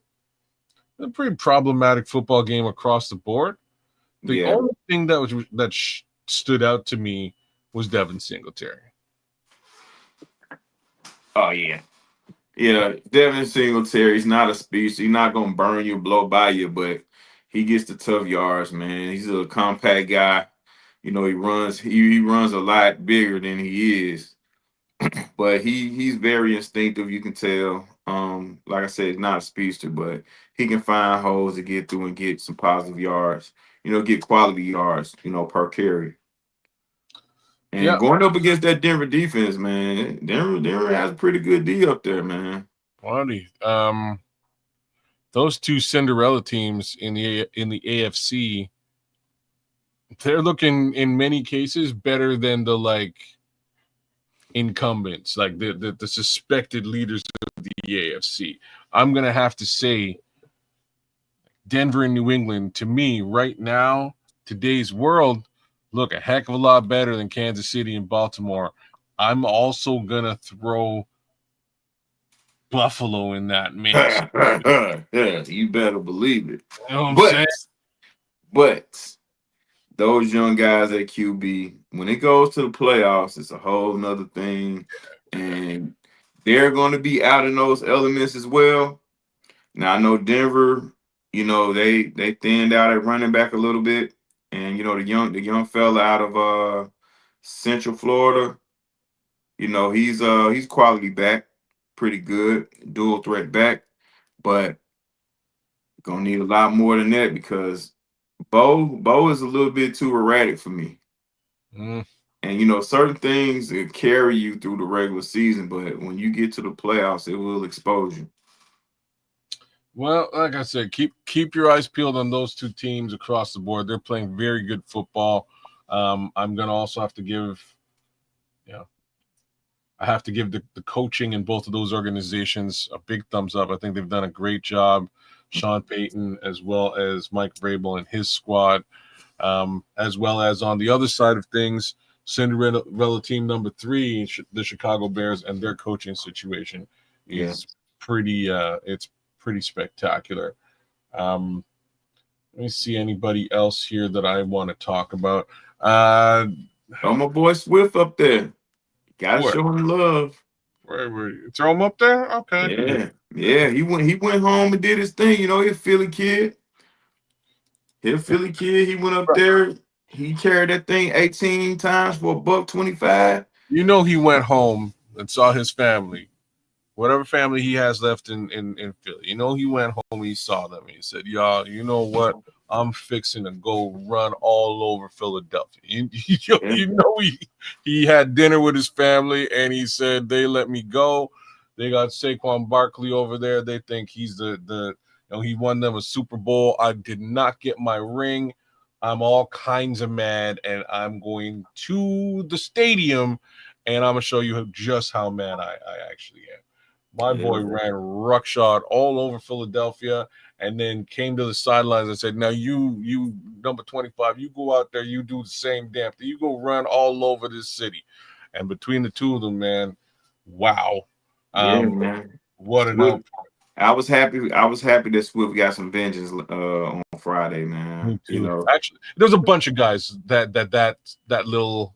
pretty problematic football game across the board. The only thing that stood out to me was Devin Singletary. Oh yeah. Yeah, Devin Singletary's not a speedster. He's not gonna burn you, blow by you, but he gets the tough yards, man. He's a compact guy. You know, he runs a lot bigger than he is. But he's very instinctive, you can tell. Like I said, he's not a speedster, but he can find holes to get through and get some positive yards, get quality yards, per carry. And going up against that Denver defense, man, Denver has a pretty good D up there, man. Funny. Those two Cinderella teams in the AFC, they're looking in many cases better than the incumbents, like the suspected leaders of the AFC. I'm gonna have to say Denver and New England, to me, right now, today's world, look a heck of a lot better than Kansas City and Baltimore. I'm also gonna throw Buffalo in that mix. Yeah, you better believe it. You know what I'm saying? But those young guys at QB, when it goes to the playoffs, it's a whole nother thing. And they're going to be out in those elements as well. Now, I know Denver, they thinned out at running back a little bit. And, the young fella out of Central Florida, he's quality back, pretty good, dual threat back. But gonna need a lot more than that because Bo is a little bit too erratic for me. And certain things that carry you through the regular season, but when you get to the playoffs, it will expose you. Well, like I said, keep your eyes peeled on those two teams across the board. They're playing very good football. I'm gonna also have to give, I have to give the coaching in both of those organizations a big thumbs up. I think they've done a great job. Sean Payton, as well as Mike Vrabel and his squad, as well as on the other side of things, Cinderella team number 3, the Chicago Bears, and their coaching situation is pretty. It's pretty spectacular. Let me see anybody else here that I want to talk about. Oh, my boy Swift up there. Gotta show him love. Where throw him up there? Okay. Yeah. He went home and did his thing. He's a Philly kid. He went up there. He carried that thing 18 times for $125. He went home and saw his family, whatever family he has left in Philly. He went home. He saw them. He said, "Y'all, you know what? I'm fixing to go run all over Philadelphia." He had dinner with his family, and he said, "They let me go. They got Saquon Barkley over there. They think he's he won them a Super Bowl. I did not get my ring. I'm all kinds of mad, and I'm going to the stadium, and I'm gonna show you just how mad I actually am." My boy ran ruckshot all over Philadelphia and then came to the sidelines and said, "Now you number 25, you go out there, you do the same damn thing. You go run all over this city." And between the two of them, man, wow. Man. What an output. I was happy that Swift got some vengeance on Friday, man. Me too. Actually, there's a bunch of guys that little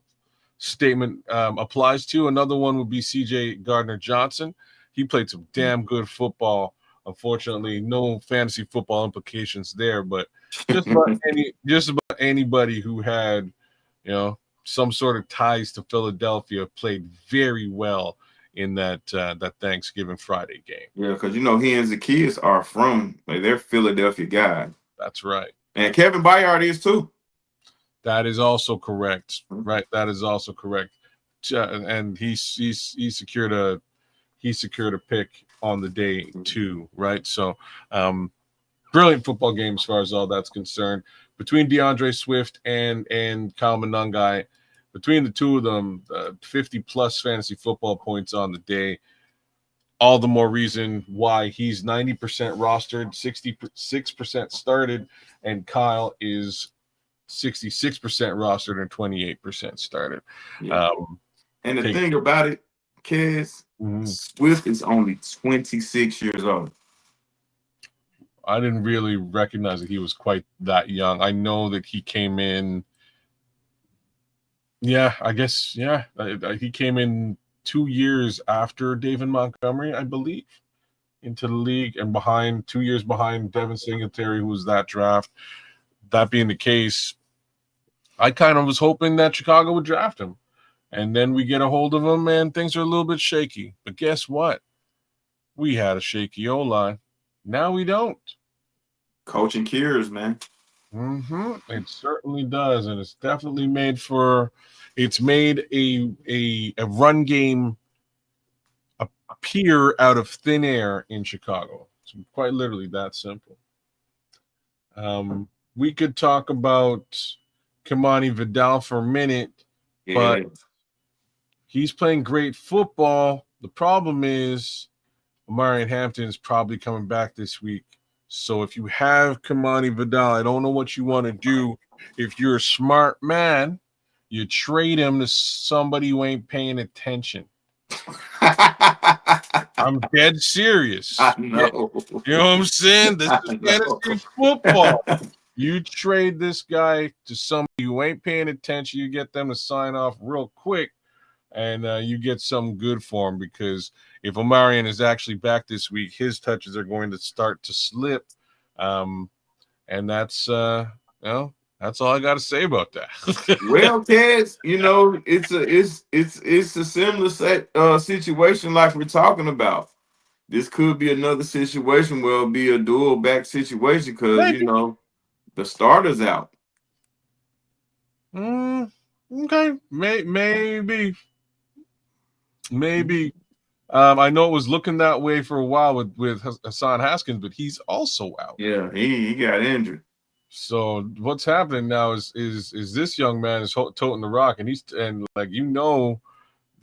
statement applies to. Another one would be CJ Gardner-Johnson. He played some damn good football. Unfortunately, no fantasy football implications there, but just about anybody who had, some sort of ties to Philadelphia played very well in that Thanksgiving Friday game. Yeah, because he and Zacchaeus are they're Philadelphia guys. That's right. And Kevin Byard is too. That is also correct. Right. That is also correct. And he secured a pick on the day too, right? So brilliant football game as far as all that's concerned. Between DeAndre Swift and Kyle Monangai, between the two of them, 50 plus fantasy football points on the day. all the more reason why he's 90% rostered, 66% started, and Kyle is 66% rostered and 28% started. Yeah. And the thing about it, Kez, Swift is only 26 years old. I didn't really recognize that he was quite that young. I know that he came in. Yeah, I guess. Yeah, he came in 2 years after David Montgomery, I believe, into the league, and 2 years behind Devin Singletary, who was that draft. That being the case, I kind of was hoping that Chicago would draft him, and then we get a hold of him, and things are a little bit shaky. But guess what? We had a shaky O-line. Now we don't. Coaching cures, man. It certainly does, and it's definitely made a run game appear out of thin air in Chicago. It's quite literally that simple. We could talk about Kamani Vidal for a minute, but he's playing great football. The problem is Omarion Hampton is probably coming back this week. So if you have Kamani Vidal, I don't know what you want to do. If you're a smart man, you trade him to somebody who ain't paying attention. I'm dead serious. I know. You know what I'm saying? This is fantasy football. You trade this guy to somebody who ain't paying attention. You get them to sign off real quick, and you get something good for him, because if Omarion is actually back this week, his touches are going to start to slip. And that's that's all I got to say about that. Well, Kez, it's a similar situation like we're talking about. This could be another situation where it'll be a dual back situation because the starter's out. Okay, maybe. I know it was looking that way for a while with Hassan Haskins, but he's also out. Yeah, he got injured. So what's happening now is this young man is toting the rock, and the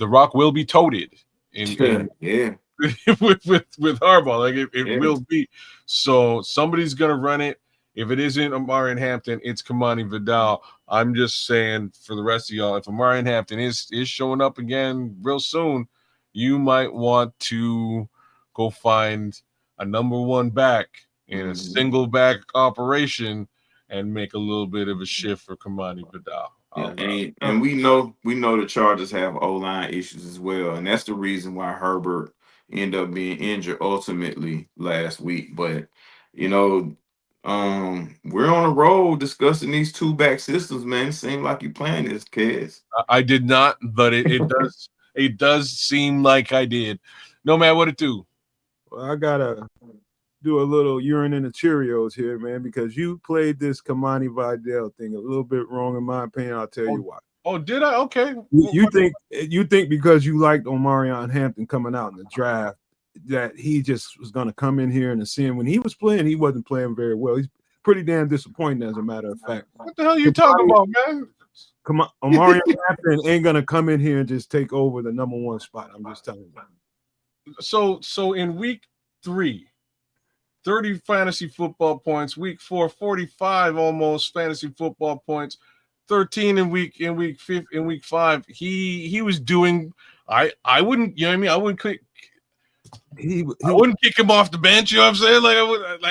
rock will be toted in with Harbaugh. Like it will be. So somebody's gonna run it. If it isn't Omarion Hampton, it's Kamani Vidal. I'm just saying for the rest of y'all, if Omarion Hampton is showing up again real soon, you might want to go find a number one back in a single back operation and make a little bit of a shift for Kamani Vidal. And we know the Chargers have O-line issues as well, and that's the reason why Herbert ended up being injured ultimately last week. But we're on a roll discussing these two back systems, man. It seems like you playing this, kids. I did not, but it does. It does seem like I did. No matter what it do. Well, I gotta do a little urine in the Cheerios here, man, because you played this Kamani Vidal thing a little bit wrong, in my opinion. I'll tell you why. Oh, did I? Okay. You think because you liked Omarion Hampton coming out in the draft that he just was going to come in here and ascend. When he was playing, he wasn't playing very well. He's pretty damn disappointing, as a matter of fact. What the hell are you talking about, man? Come on, Omarion Hampton ain't going to come in here and just take over the number one spot. I'm just telling you. So in week 3, 30 fantasy football points. Week 4, 45 almost fantasy football points. 13 in week 5. He was doing. I wouldn't. You know what I mean? I wouldn't click. I wouldn't kick him off the bench. You know what I'm saying?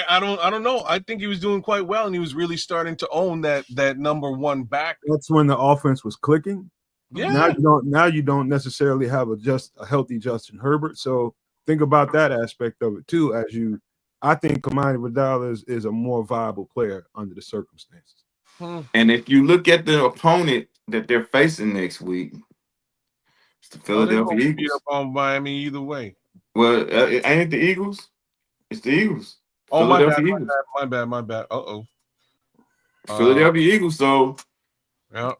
I don't know. I think he was doing quite well, and he was really starting to own that number one back. That's when the offense was clicking. Yeah. Now you don't necessarily have a healthy Justin Herbert. So think about that aspect of it too. I think Kamani Vidal is a more viable player under the circumstances. And if you look at the opponent that they're facing next week, it's the Philadelphia Eagles. Beat up on Miami either way. Well, ain't the Eagles? It's the Eagles. Oh, my bad. Philadelphia Eagles. So yeah,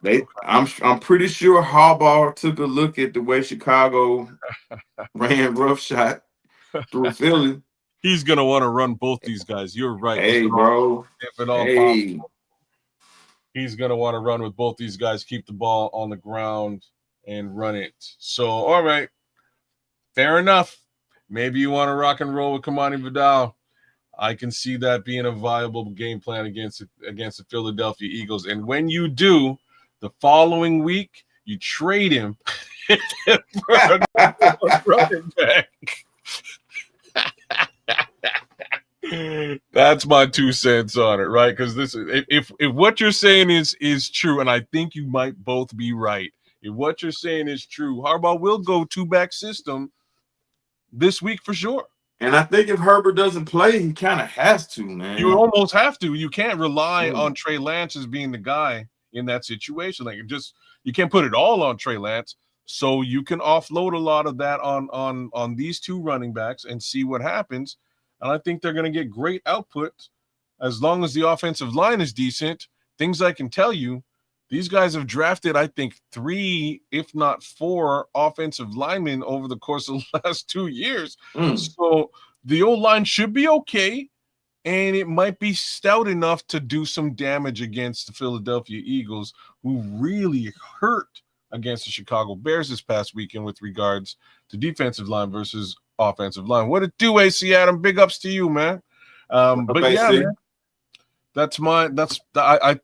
I'm pretty sure Harbaugh took a look at the way Chicago ran roughshod through Philly. He's gonna want to run both these guys. You're right. Hey, bro. If at all possible, he's gonna want to run with both these guys, keep the ball on the ground and run it. So, all right, fair enough. maybe you want to rock and roll with Kamani Vidal. I can see that being a viable game plan against the Philadelphia Eagles. And when you do, the following week, you trade him for a running back. That's my 2 cents on it, right? Because this, if what you're saying is true, and I think you might both be right. If what you're saying is true, Harbaugh will go 2-back system this week for sure. And I think if Herbert doesn't play, he kind of has to, man. You almost have to. You can't rely on Trey Lance as being the guy in that situation. Like, you can't put it all on Trey Lance. So you can offload a lot of that on these 2 running backs and see what happens. And I think they're going to get great output as long as the offensive line is decent. Things I can tell you, these guys have drafted, I think, 3, if not 4, offensive linemen over the course of the last 2 years. So the O-line should be okay, and it might be stout enough to do some damage against the Philadelphia Eagles, who really hurt against the Chicago Bears this past weekend with regards to defensive line versus offensive line. What it do, AC Adam? Big ups to you, man. But yeah, man,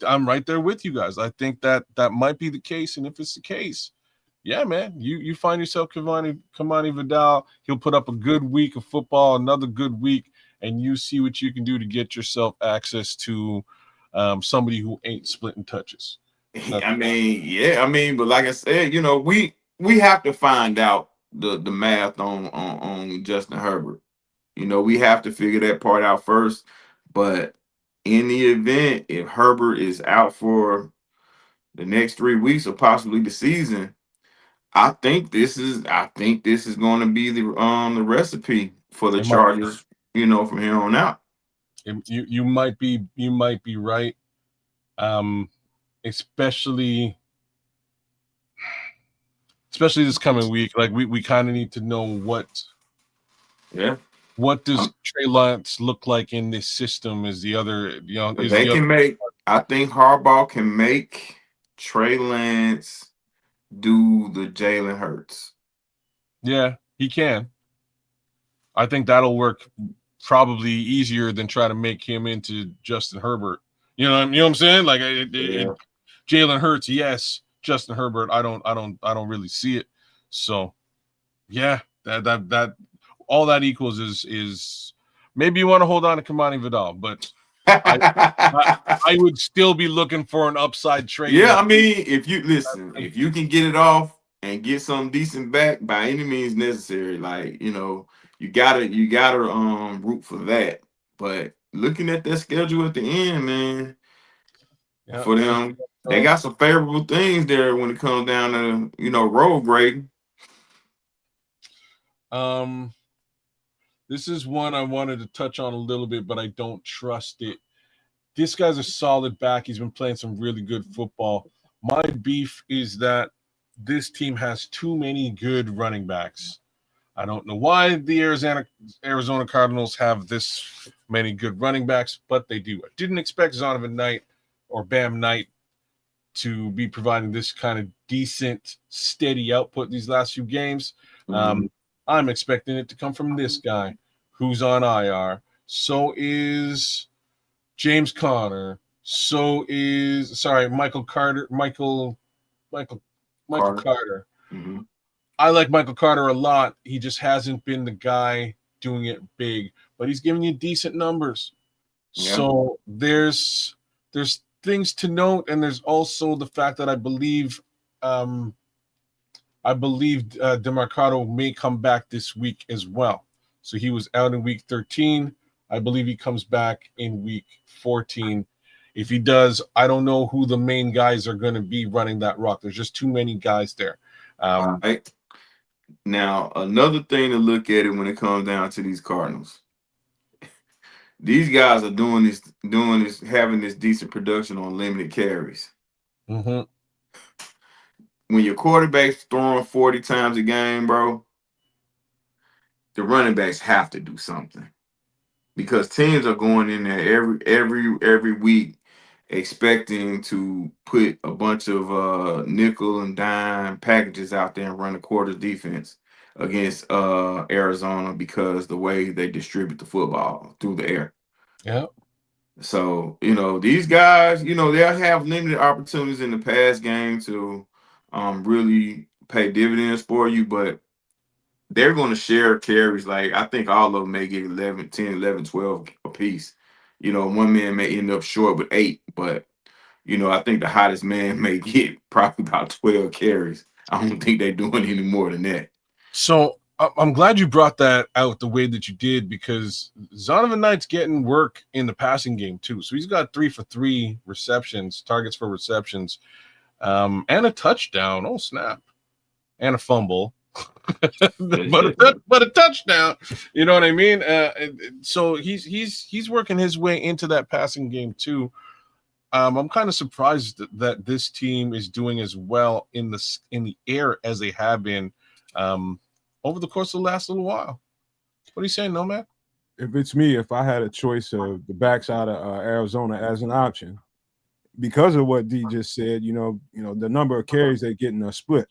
I'm right there with you guys. I think that might be the case, and if it's the case, yeah, man, you find yourself Kamani Vidal. He'll put up a good week of football, another good week, and you see what you can do to get yourself access to somebody who ain't splitting touches. But like I said, we have to find out the math on Justin Herbert. We have to figure that part out first. But in the event, if Herbert is out for the next 3 weeks or possibly the season, I think this is going to be the recipe for the Chargers. From here on out. You might be right. Especially this coming week. Like we kind of need to know what does Trey Lance look like in this system. Is the other I think Harbaugh can make Trey Lance do the Jalen Hurts. Yeah, he can. I think that'll work probably easier than try to make him into Justin Herbert. You know what I'm saying? Like Jalen Hurts, yes. Justin Herbert, I don't really see it. So yeah, that all that equals is maybe you want to hold on to Kamani Vidal, but I would still be looking for an upside trade. Yeah, I mean, if you can get it off and get some decent back by any means necessary, like you gotta root for that. But looking at that schedule at the end, man, for them, they got some favorable things there when it comes down to road grading. This is one I wanted to touch on a little bit, but I don't trust it. This guy's a solid back. He's been playing some really good football. My beef is that this team has too many good running backs. I don't know why the Arizona Cardinals have this many good running backs, but they do. I didn't expect Zonovan Knight or Bam Knight to be providing this kind of decent, steady output these last few games. I'm expecting it to come from this guy who's on IR. So is James Conner. So is Michael Carter. Michael Carter. Mm-hmm. I like Michael Carter a lot. He just hasn't been the guy doing it big, but he's giving you decent numbers. Yeah. So there's things to note, and there's also the fact that I believe DeMarcado may come back this week as well. So he was out in week 13. I believe he comes back in week 14. If he does, I don't know who the main guys are going to be running that rock. There's just too many guys there. All right. Now, another thing to look at it when it comes down to these Cardinals. These guys are doing this, having this decent production on limited carries. Mm-hmm. When your quarterback's throwing 40 times a game, bro, the running backs have to do something, because teams are going in there every week expecting to put a bunch of nickel and dime packages out there and run a quarter defense. against Arizona because the way they distribute the football through the air. Yeah. So, these guys, they'll have limited opportunities in the pass game to really pay dividends for you, but they're going to share carries. Like, I think all of them may get 11, 10, 11, 12 apiece. One man may end up short with 8, but, I think the hottest man may get probably about 12 carries. I don't think they're doing any more than that. So I'm glad you brought that out the way that you did, because Zonovan Knight's getting work in the passing game too. So he's got 3 for 3 receptions, targets for receptions, and a touchdown. Oh, snap. And a fumble. but a touchdown. You know what I mean? So he's working his way into that passing game too. I'm kind of surprised that this team is doing as well in the air as they have been over the course of the last little while. What are you saying, Nomad? If it's me, if I had a choice of the backside of Arizona as an option, because of what D just said, the number of carries they're getting are split.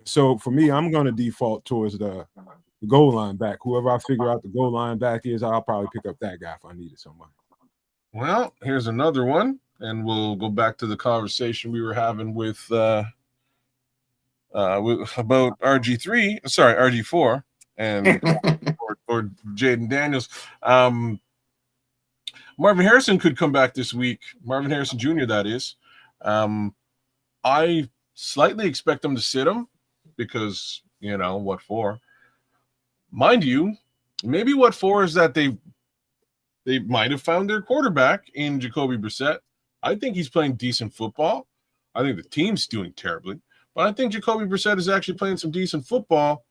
So for me, I'm going to default towards the goal line back. Whoever I figure out the goal line back is, I'll probably pick up that guy if I needed somebody. Well, here's another one, and we'll go back to the conversation we were having with about RG4 and or Jaden Daniels. Marvin Harrison could come back this week. Marvin Harrison Jr., that is. I slightly expect them to sit him because, what for? Mind you, maybe what for is that they might have found their quarterback in Jacoby Brissett. I think he's playing decent football. I think the team's doing terribly. But I think Jacoby Brissett is actually playing some decent football,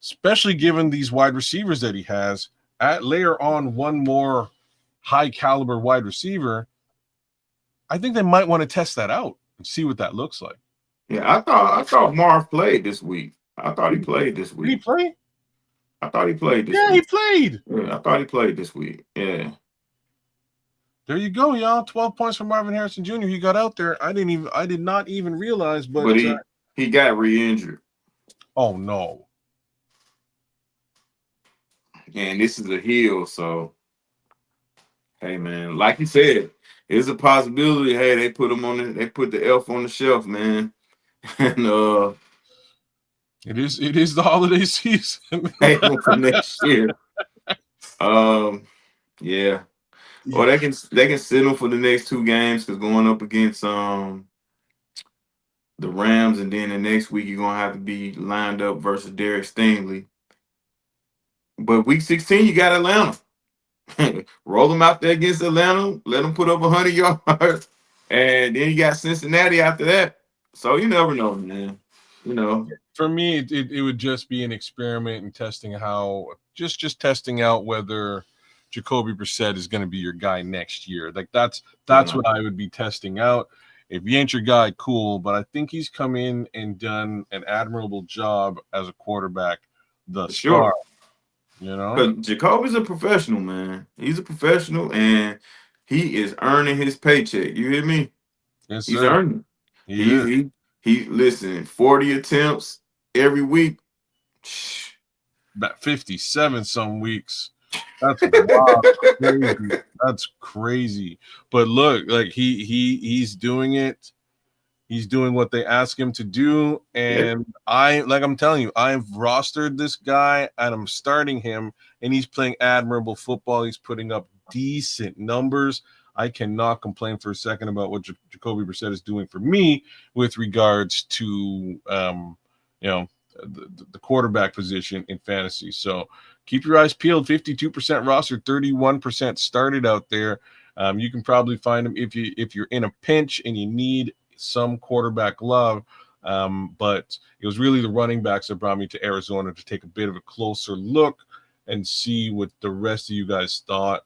especially given these wide receivers that he has. Layer on one more high-caliber wide receiver, I think they might want to test that out and see what that looks like. Yeah, I thought Marv played this week. I thought he played this week. Did he play? I thought he played this week. Yeah, he played. Yeah, I thought he played this week. Yeah. There you go, y'all. 12 points for Marvin Harrison Jr. He got out there. I did not even realize, but he got re-injured. Oh no. And this is a heel, so hey man, like you said, it's a possibility. Hey, they put the elf on the shelf, man. And it is the holiday season. Hey, for next year. Yeah. Or they can sit them for the next 2 games, because going up against the Rams, and then the next week you're gonna have to be lined up versus Derek Stingley. But week 16 you got Atlanta. Roll them out there against Atlanta, let them put up 100 yards, and then you got Cincinnati after that. So you never know, man. For me, it would just be an experiment and testing just testing out whether Jacoby Brissett is going to be your guy next year. Like that's what I would be testing out. If he ain't your guy, cool. But I think he's come in and done an admirable job as a quarterback thus far. Because Jacoby's a professional, man. He's a professional, and he is earning his paycheck. You hear me? Yes, he's sir. earning. He listen, 40 attempts every week. About 57 some weeks. That's wild. Crazy. That's crazy. But look, like he's doing it. He's doing what they ask him to do. And I'm telling you, I've rostered this guy and I'm starting him, and he's playing admirable football. He's putting up decent numbers. I cannot complain for a second about what Jacoby Brissett is doing for me with regards to, the quarterback position in fantasy. So keep your eyes peeled. 52% roster, 31% started out there. You can probably find him if you're in a pinch and you need some quarterback love. But it was really the running backs that brought me to Arizona to take a bit of a closer look and see what the rest of you guys thought.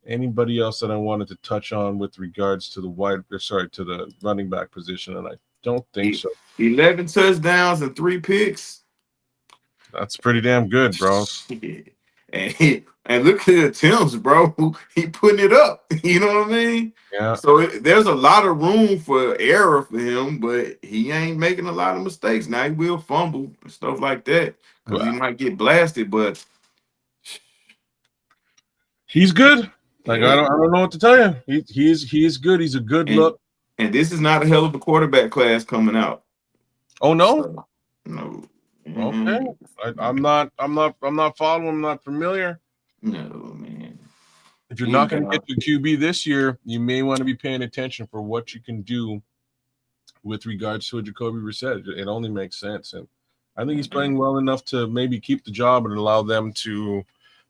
Anybody else that I wanted to touch on with regards to the running back position? And I don't think so. 11 touchdowns and 3 picks. That's pretty damn good, bro. And And look at the attempts, bro. He putting it up. You know what I mean? Yeah. So there's a lot of room for error for him, but he ain't making a lot of mistakes. Now he will fumble and stuff like that because he Well, might get blasted. But he's good. Like yeah, I don't know what to tell you. He is good. He's a good and look. and this is not a hell of a quarterback class coming out. Oh no. So, no, Okay. mm, I'm not following. I'm not familiar. no, man. If you're He not going to get to QB this year, you may want to be paying attention for what you can do with regards to Jacoby Brissett. It only makes sense, and I think he's playing well enough to maybe keep the job and allow them to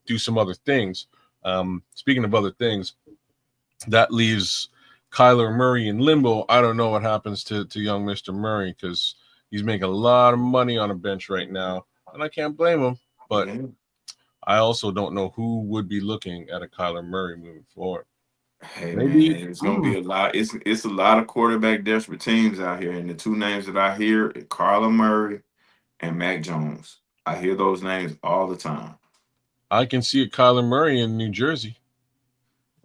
do some other things. Speaking of other things, that leaves Kyler Murray in limbo. I don't know what happens to young Mr. Murray because he's making a lot of money on a bench right now, and I can't blame him. But yeah. I also don't know who would be looking at a Kyler Murray moving forward. Hey man, Maybe it's gonna be a lot. It's a lot of quarterback desperate teams out here, and the two names that I hear are Kyler Murray and Mac Jones. I hear those names all the time. I can see a Kyler Murray in New Jersey.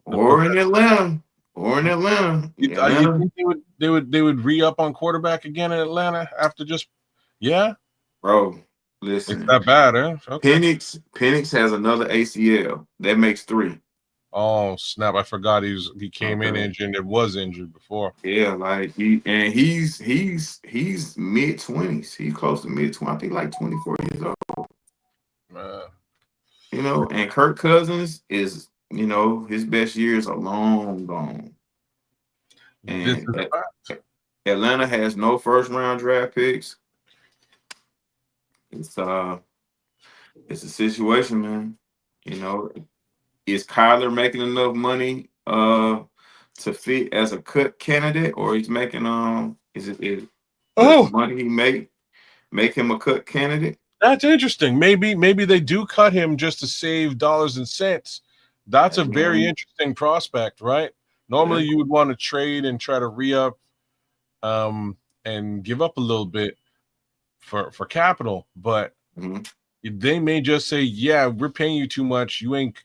Or in Atlanta. Or in Atlanta. You Atlanta. think they would re up on quarterback again in Atlanta after just Bro, it's listen. that bad, huh? Okay. Penix has another ACL. That makes three. Oh snap! I forgot he came in Okay. injured and was injured before. Yeah, like he's mid-20s. He's close to mid-20s. I think like 24 years old. Man, And Kirk Cousins is, his best years are long gone. this And is a fact. Atlanta has no first round draft picks. It's a situation, man. You know, is Kyler making enough money to fit as a cut candidate, or he's making is does the Oh, money he make him a cut candidate? that's interesting. Maybe they do cut him just to save dollars and cents. That's a Hey, very man. interesting prospect, right? Yeah. Normally you would want to trade and try to re-up and give up a little bit for capital, but Mhm. they may just say, "Yeah, we're paying you too much. You ain't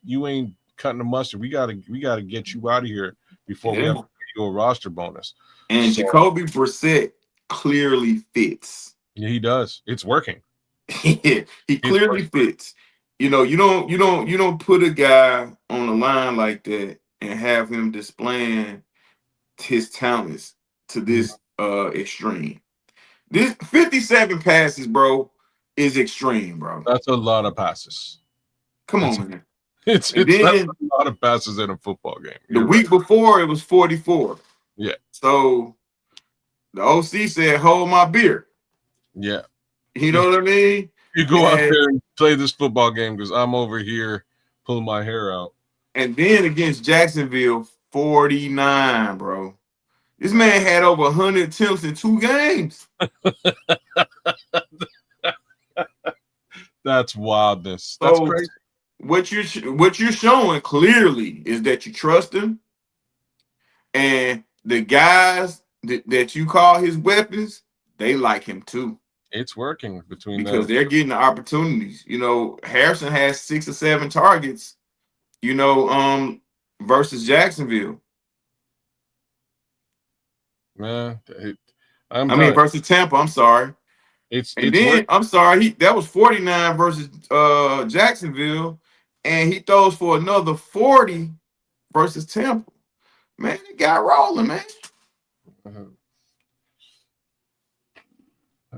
cutting the mustard. We gotta get you out of here before we have Yeah. to pay you a roster bonus." And So Jacoby Brissett clearly fits. yeah, he does. It's working. He It's clearly working. fits. You don't put a guy on a line like that and have him displaying his talents to this extreme. This 57 passes, bro, is extreme, bro. That's a lot of passes. Come It's on, man. And that's then a lot of passes in a football game. the You're right. week before it was 44. Yeah, So the OC said, hold my beer. yeah. You know what I mean? You go out And there and play this football game because I'm over here pulling my hair out. and then against Jacksonville, 49, bro. This man had over 100 attempts in 2 games. That's wildness. That's So crazy. what you're showing clearly is that you trust him, and the guys that you call his weapons, they like him too It's working between because them. they're getting the opportunities. Harrison has 6 or 7 targets. Versus Jacksonville. Man, I'm I mean, telling versus Tampa. I'm sorry. you, And it's then working. I'm sorry, that was 49 versus Jacksonville, and he throws for another 40 versus Tampa. Man, it got rolling, man.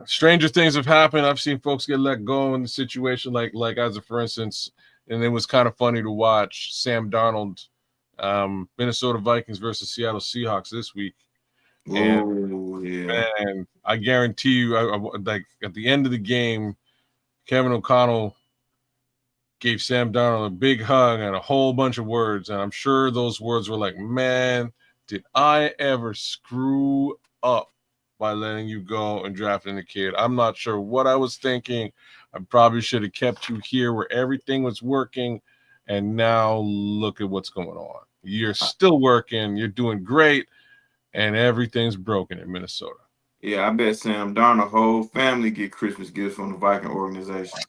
Stranger things have happened. I've seen folks get let go in the situation, like as a for instance, and it was kind of funny to watch Sam Darnold, Minnesota Vikings versus Seattle Seahawks this week. And Oh yeah. man, I guarantee you, like at the end of the game, Kevin O'Connell gave Sam Darnold a big hug and a whole bunch of words, and I'm sure those words were like, "Man, did I ever screw up by letting you go and drafting the kid? I'm not sure what I was thinking. I probably should have kept you here where everything was working, and now look at what's going on. You're still working. You're doing great." And everything's broken in Minnesota. Yeah, I bet Sam Darnold whole family get Christmas gifts from the Viking organization.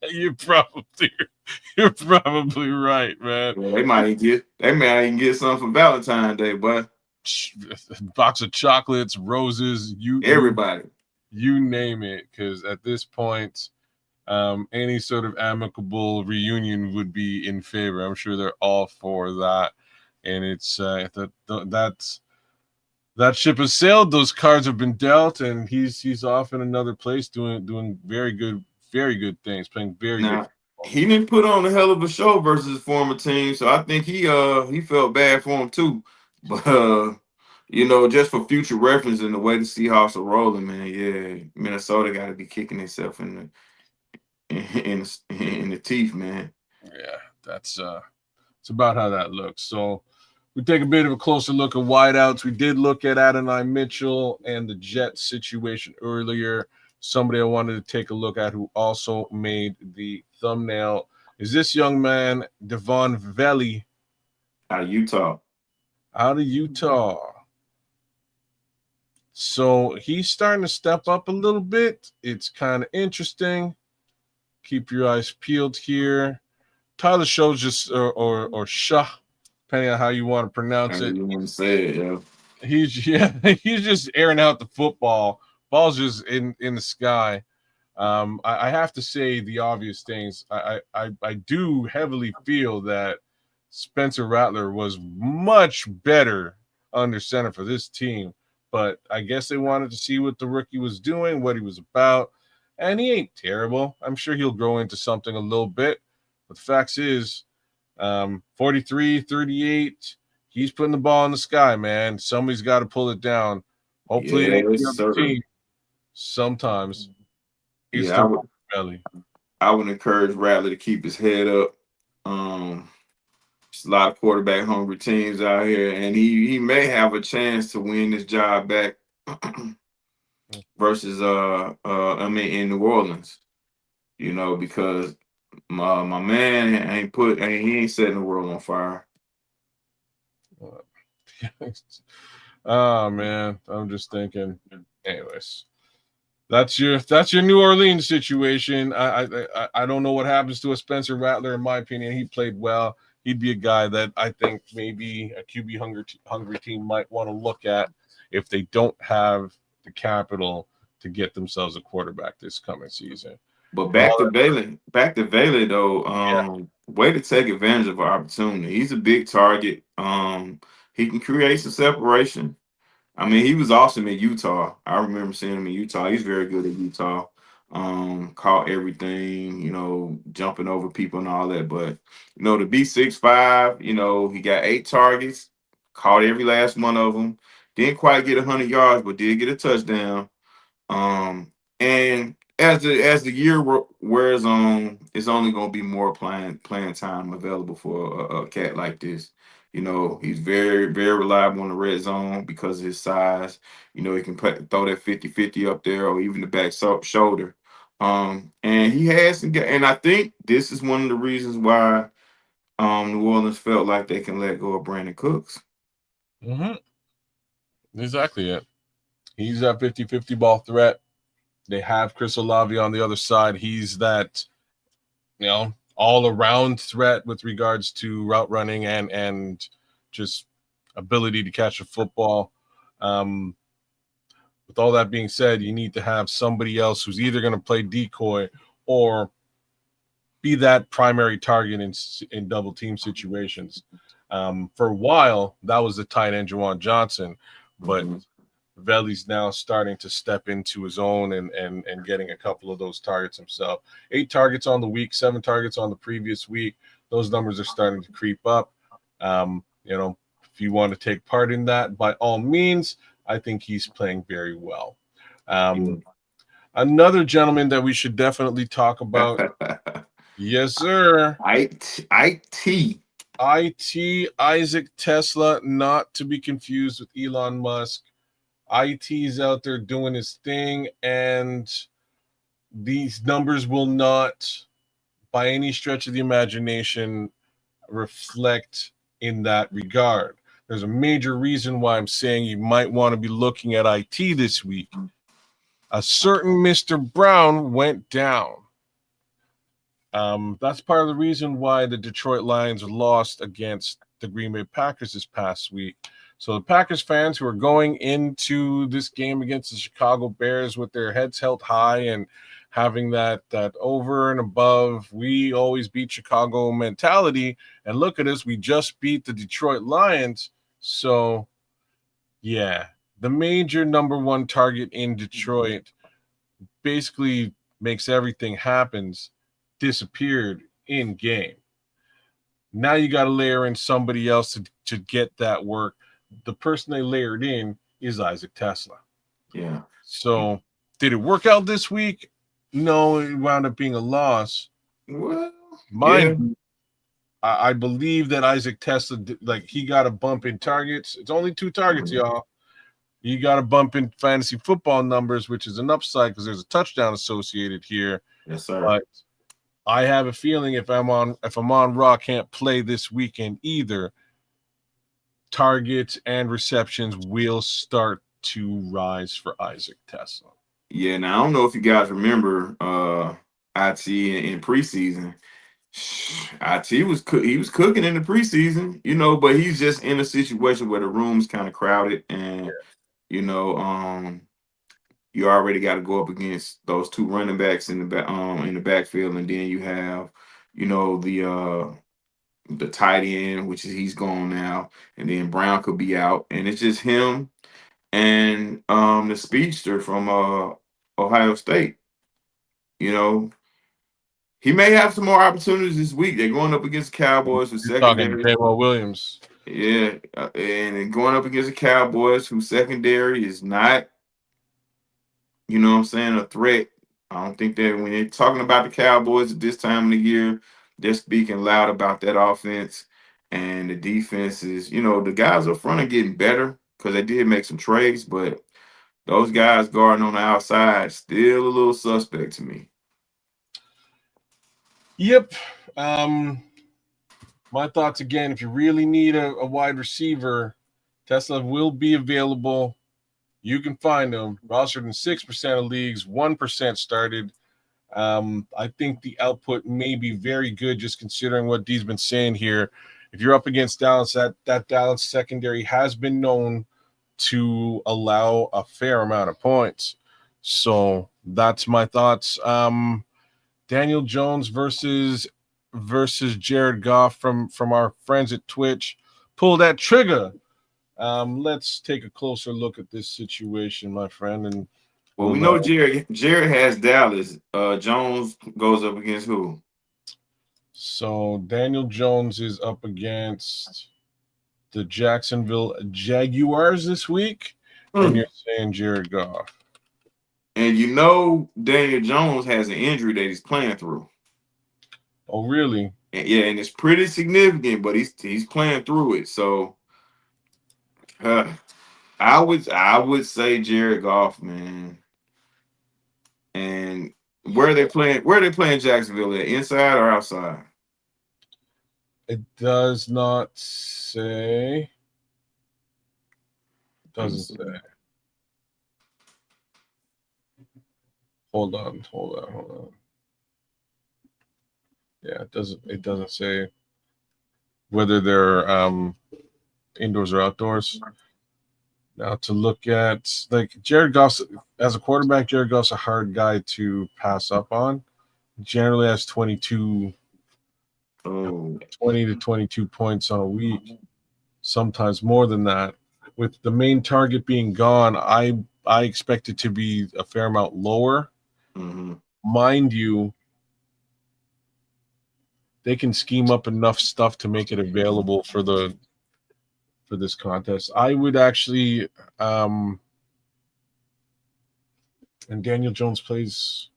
you're probably you're probably right, man. Yeah, they might even get something for Valentine's Day, but Box of chocolates, roses, everybody. you name it, because at this point, any sort of amicable reunion would be in favor. I'm sure they're all for that, and it's that ship has sailed. Those cards have been dealt, and he's off in another place doing very good things, playing very good. Now he didn't put on a hell of a show versus his former team, so I think he felt bad for him too. But just for future reference and the way the Seahawks are rolling, man, yeah, Minnesota got to be kicking itself in the teeth, man. Yeah, that's it's about how that looks. So we take a bit of a closer look at wideouts. We did look at Adonai Mitchell and the Jets situation earlier. Somebody I wanted to take a look at who also made the thumbnail is this young man, Devon Veli, Out of Utah. So he's starting to step up a little bit. It's kind of interesting. Keep your eyes peeled here. Tyler Shows just or Shah, depending on how you want to pronounce it. You want to say it, yeah. He's just airing out the football. Ball's just in the sky. I have to say the obvious things. I do heavily feel that Spencer Rattler was much better under center for this team, but I guess they wanted to see what the rookie was doing, what he was about, and he ain't terrible. I'm sure he'll grow into something a little bit. But the fact is, 43, 38, he's putting the ball in the sky, man. Somebody's got to pull it down. Hopefully it ain't the other team. Sometimes it's the belly. I would encourage Rattler to keep his head up. There's a lot of quarterback hungry teams out here, and he may have a chance to win this job back versus in New Orleans. Because my man he ain't setting the world on fire. Oh man, I'm just thinking. Anyways, that's your New Orleans situation. I don't know what happens to a Spencer Rattler. In my opinion, he played well. He'd be a guy that I think maybe a QB hungry team might want to look at if they don't have the capital to get themselves a quarterback this coming season. But back to Bailey though, way to take advantage of an opportunity. He's a big target. He can create some separation. I mean, he was awesome in Utah. I remember seeing him in Utah. He's very good at Utah. Caught everything, jumping over people and all that. But to be 6'5", he got 8 targets, caught every last one of them. Didn't quite get 100 yards, but did get a touchdown. And as the year wears on, it's only going to be more playing time available for a cat like this. He's very, very reliable in the red zone because of his size. He can throw that 50-50 up there or even the back shoulder. And he has some, and I think this is one of the reasons why New Orleans felt like they can let go of Brandon Cooks. Mm-hmm. Exactly it. He's that 50-50 ball threat. They have Chris Olave on the other side. He's that, all-around threat with regards to route running and just ability to catch a football. With all that being said, you need to have somebody else who's either going to play decoy or be that primary target in double team situations. For a while, that was the tight end Juwan Johnson, but Veli's now starting to step into his own and getting a couple of those targets himself. 8 targets on the week, 7 targets on the previous week. Those numbers are starting to creep up. If you want to take part in that, by all means, I think he's playing very well. Another gentleman that we should definitely talk about. Yes, sir. IT Isaac Tesla, not to be confused with Elon Musk. IT's out there doing his thing, and these numbers will not, by any stretch of the imagination, reflect in that regard. there's a major reason why I'm saying you might want to be looking at IT this week. A certain Mr. Brown went down. That's part of the reason why the Detroit Lions lost against the Green Bay Packers this past week. So the Packers fans who are going into this game against the Chicago Bears with their heads held high and having that over and above, we always beat Chicago mentality. And look at us, we just beat the Detroit Lions. So, yeah, the major number one target in Detroit basically makes everything happens disappeared in game. Now you got to layer in somebody else to get that work. The person they layered in is Isaac Tesla. Yeah. So did it work out this week? No, it wound up being a loss. Well, Mind you, I believe that Isaac Tesla, he got a bump in targets. It's only 2 targets, y'all. You got a bump in fantasy football numbers, which is an upside because there's a touchdown associated here. Yes, sir. But I have a feeling if Amon Ra can't play this weekend either, targets and receptions will start to rise for Isaac Tesla. Yeah, now I don't know if you guys remember IT in preseason. IT was cooking in the preseason, but he's just in a situation where the room's kind of crowded, and you already got to go up against those 2 running backs in the backfield, and then you have the tight end, which is he's gone now, and then Brown could be out, and it's just him and the speedster from Ohio State. He may have some more opportunities this week. They're going up against the Cowboys with secondary. Talking Williams. Yeah, and then going up against the Cowboys, whose secondary is not, a threat. I don't think that when they're talking about the Cowboys at this time of the year, they're speaking loud about that offense. And the defense is, the guys up front are getting better because they did make some trades, but those guys guarding on the outside still a little suspect to me. Yep. My thoughts again, if you really need a wide receiver, Tesla will be available. You can find him. Rostered in 6% of leagues, 1% started. I think the output may be very good just considering what D's been saying here. If you're up against Dallas, that Dallas secondary has been known to allow a fair amount of points. So that's my thoughts. Daniel Jones versus Jared Goff from our friends at Twitch. Pull that trigger. Let's take a closer look at this situation, my friend. And we know Jared has Dallas. Jones goes up against who? So Daniel Jones is up against the Jacksonville Jaguars this week, and you're saying Jared Goff. And Daniel Jones has an injury that he's playing through. Oh, really? Yeah, and it's pretty significant, but he's playing through it. So I would say Jared Goff, man. And where are they playing? Where are they playing Jacksonville at? Inside or outside? It does not say. Doesn't say. Hold on. Yeah, it doesn't say whether they're indoors or outdoors. Now to look at Jared Goff as a quarterback, Jared Goff's a hard guy to pass up on. Generally has 20 to 22 points on a week, sometimes more than that. With the main target being gone, I expect it to be a fair amount lower. Mm-hmm. Mind you, they can scheme up enough stuff to make it available for this contest. I would actually and Daniel Jones plays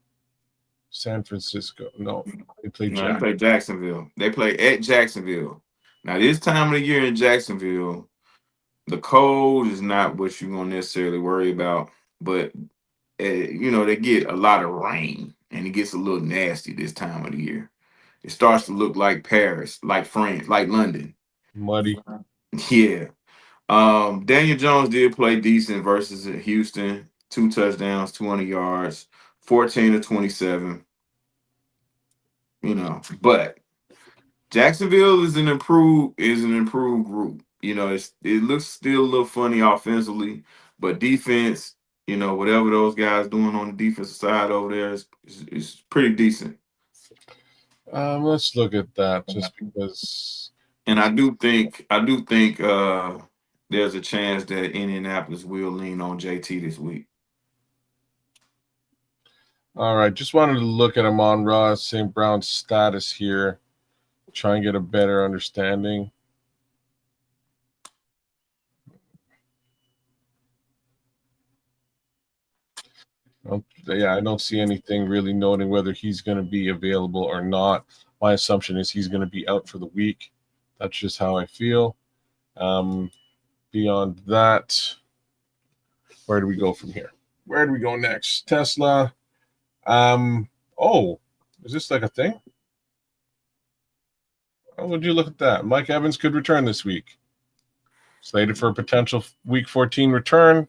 San Francisco. No, they play Jacksonville. They play at Jacksonville. Now, this time of the year in Jacksonville, the cold is not what you're going to necessarily worry about, but they get a lot of rain, and it gets a little nasty this time of the year. It starts to look like Paris, like France, like London. Muddy. Yeah. Daniel Jones did play decent versus Houston. 2 touchdowns, 200 yards, 14 to 27. But Jacksonville is an improved group. It looks still a little funny offensively, but defense, whatever those guys doing on the defensive side over there is pretty decent. Let's look at that just because. And I do think there's a chance that Indianapolis will lean on JT this week. All right, just wanted to look at Amon-Ra St. Brown's status here, try and get a better understanding. I don't see anything really noting whether he's going to be available or not. My assumption is he's going to be out for the week. That's just how I feel. Beyond that, where do we go from here? Where do we go next? Tesla. Is this like a thing? Oh, would you look at that? Mike Evans could return this week. Slated for a potential week 14 return.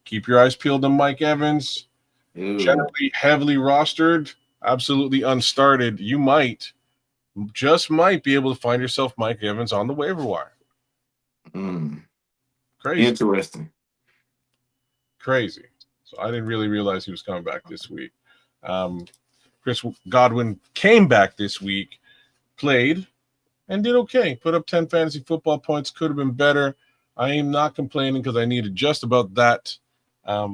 Keep your eyes peeled on Mike Evans. Ew. Generally heavily rostered, absolutely unstarted. You might be able to find yourself Mike Evans on the waiver wire. Crazy. Crazy. So I didn't really realize he was coming back this week. Chris Godwin came back this week, played, and did okay. Put up 10 fantasy football points. Could have been better. I am not complaining because I needed just about that. I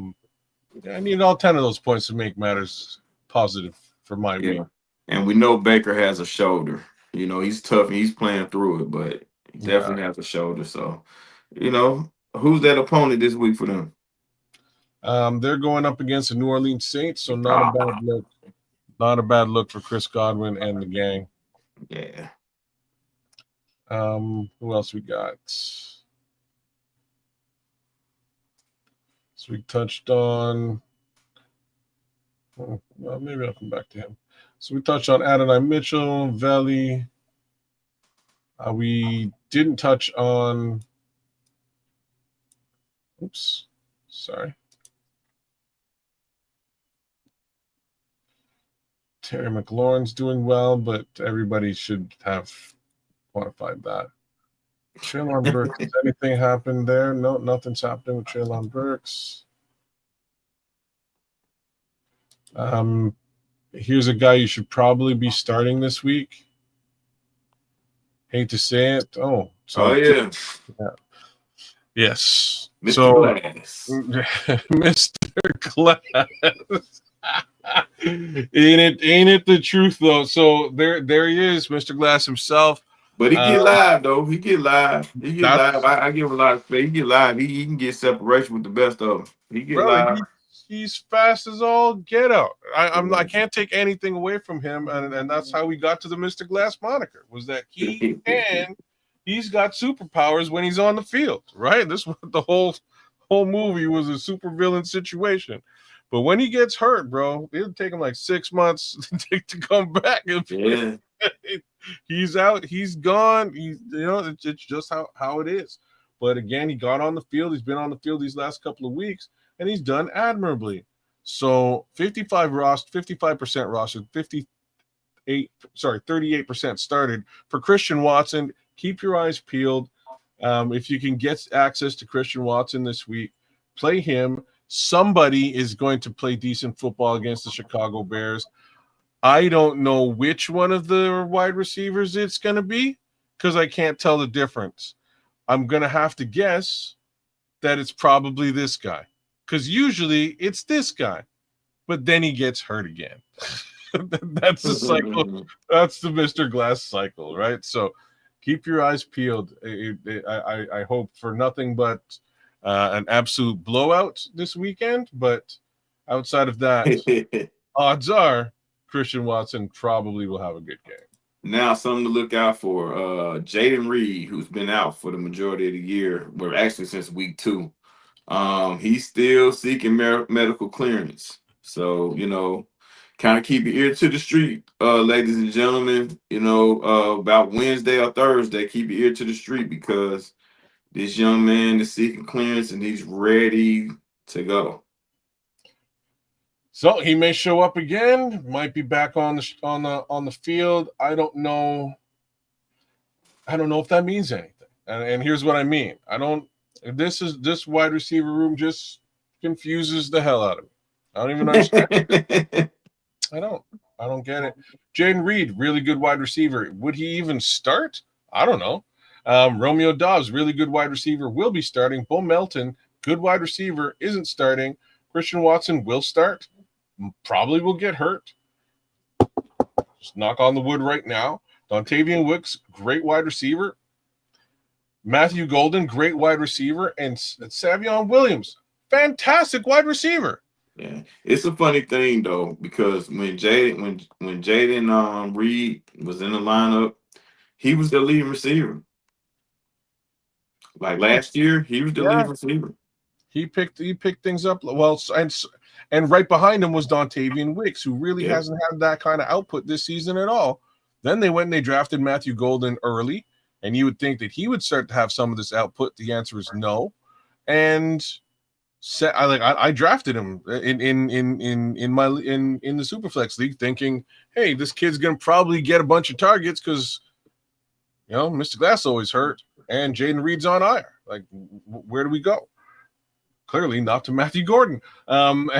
needed all 10 of those points to make matters positive for my week. And we know Baker has a shoulder. He's tough and he's playing through it, but he definitely has a shoulder. So, who's that opponent this week for them? They're going up against the New Orleans Saints, so not a bad look. Not a bad look for Chris Godwin and the gang. Yeah. Who else we got? So we touched on. Well, maybe I'll come back to him. So we touched on Adonai Mitchell, Veli. We didn't touch on. Oops, sorry. Terry McLaurin's doing well, but everybody should have quantified that. Treylon Burks, has anything happened there? No, nothing's happening with Treylon Burks. Here's a guy you should probably be starting this week. Hate to say it. Yeah. Yes. Mr. Glass. Mr. Glass. Ain't it the truth though? So there he is, Mr. Glass himself. But he get live though. He get live. I give him a lot of space. He get live. He can get separation with the best of them. He get live. He's fast as all get out. I can't take anything away from him, and that's how we got to the Mr. Glass moniker. Was that he's got superpowers when he's on the field, right? This was the whole movie was a supervillain situation. But when he gets hurt, bro, it'll take him like 6 months to come back. Yeah. He's out. He's gone. It's just how it is. But again, he got on the field. He's been on the field these last couple of weeks, and he's done admirably. So 55% rostered, 38% started for Christian Watson. Keep your eyes peeled. If you can get access to Christian Watson this week, play him. Somebody is going to play decent football against the Chicago Bears. I don't know which one of the wide receivers it's going to be because I can't tell the difference. I'm going to have to guess that it's probably this guy because usually it's this guy, but then he gets hurt again. That's the cycle. That's the Mr. Glass cycle, right? So keep your eyes peeled. I hope for nothing but an absolute blowout this weekend, but outside of that, odds are Christian Watson probably will have a good game. Now, something to look out for. Jaden Reed, who's been out for the majority of the year, well, actually since week 2. He's still seeking medical clearance. So, kind of keep your ear to the street, ladies and gentlemen. About Wednesday or Thursday, keep your ear to the street because This young man is seeking clearance and he's ready to go. So he may show up again. Might be back on the field. I don't know. I don't know if that means anything. And here's what I mean. This wide receiver room just confuses the hell out of me. I don't even understand. I don't get it. Jaden Reed, really good wide receiver. Would he even start? I don't know. Romeo Dobbs, really good wide receiver, will be starting. Bo Melton, good wide receiver, isn't starting. Christian Watson will start. Probably will get hurt. Just knock on the wood right now. Dontavian Wicks, great wide receiver. Matthew Golden, great wide receiver. And Savion Williams, fantastic wide receiver. Yeah, it's a funny thing though, because when Jaden Reed was in the lineup, he was the leading receiver. Like last year, he was the leading receiver. He picked things up well, and right behind him was Dontavian Wicks, who really hasn't had that kind of output this season at all. Then they went and they drafted Matthew Golden early, and you would think that he would start to have some of this output. The answer is no, and I drafted him in the Superflex league, thinking, hey, this kid's gonna probably get a bunch of targets because Mr. Glass always hurt, and Jaden Reed's on IR. Like, where do we go? Clearly not to Matthew Gordon. And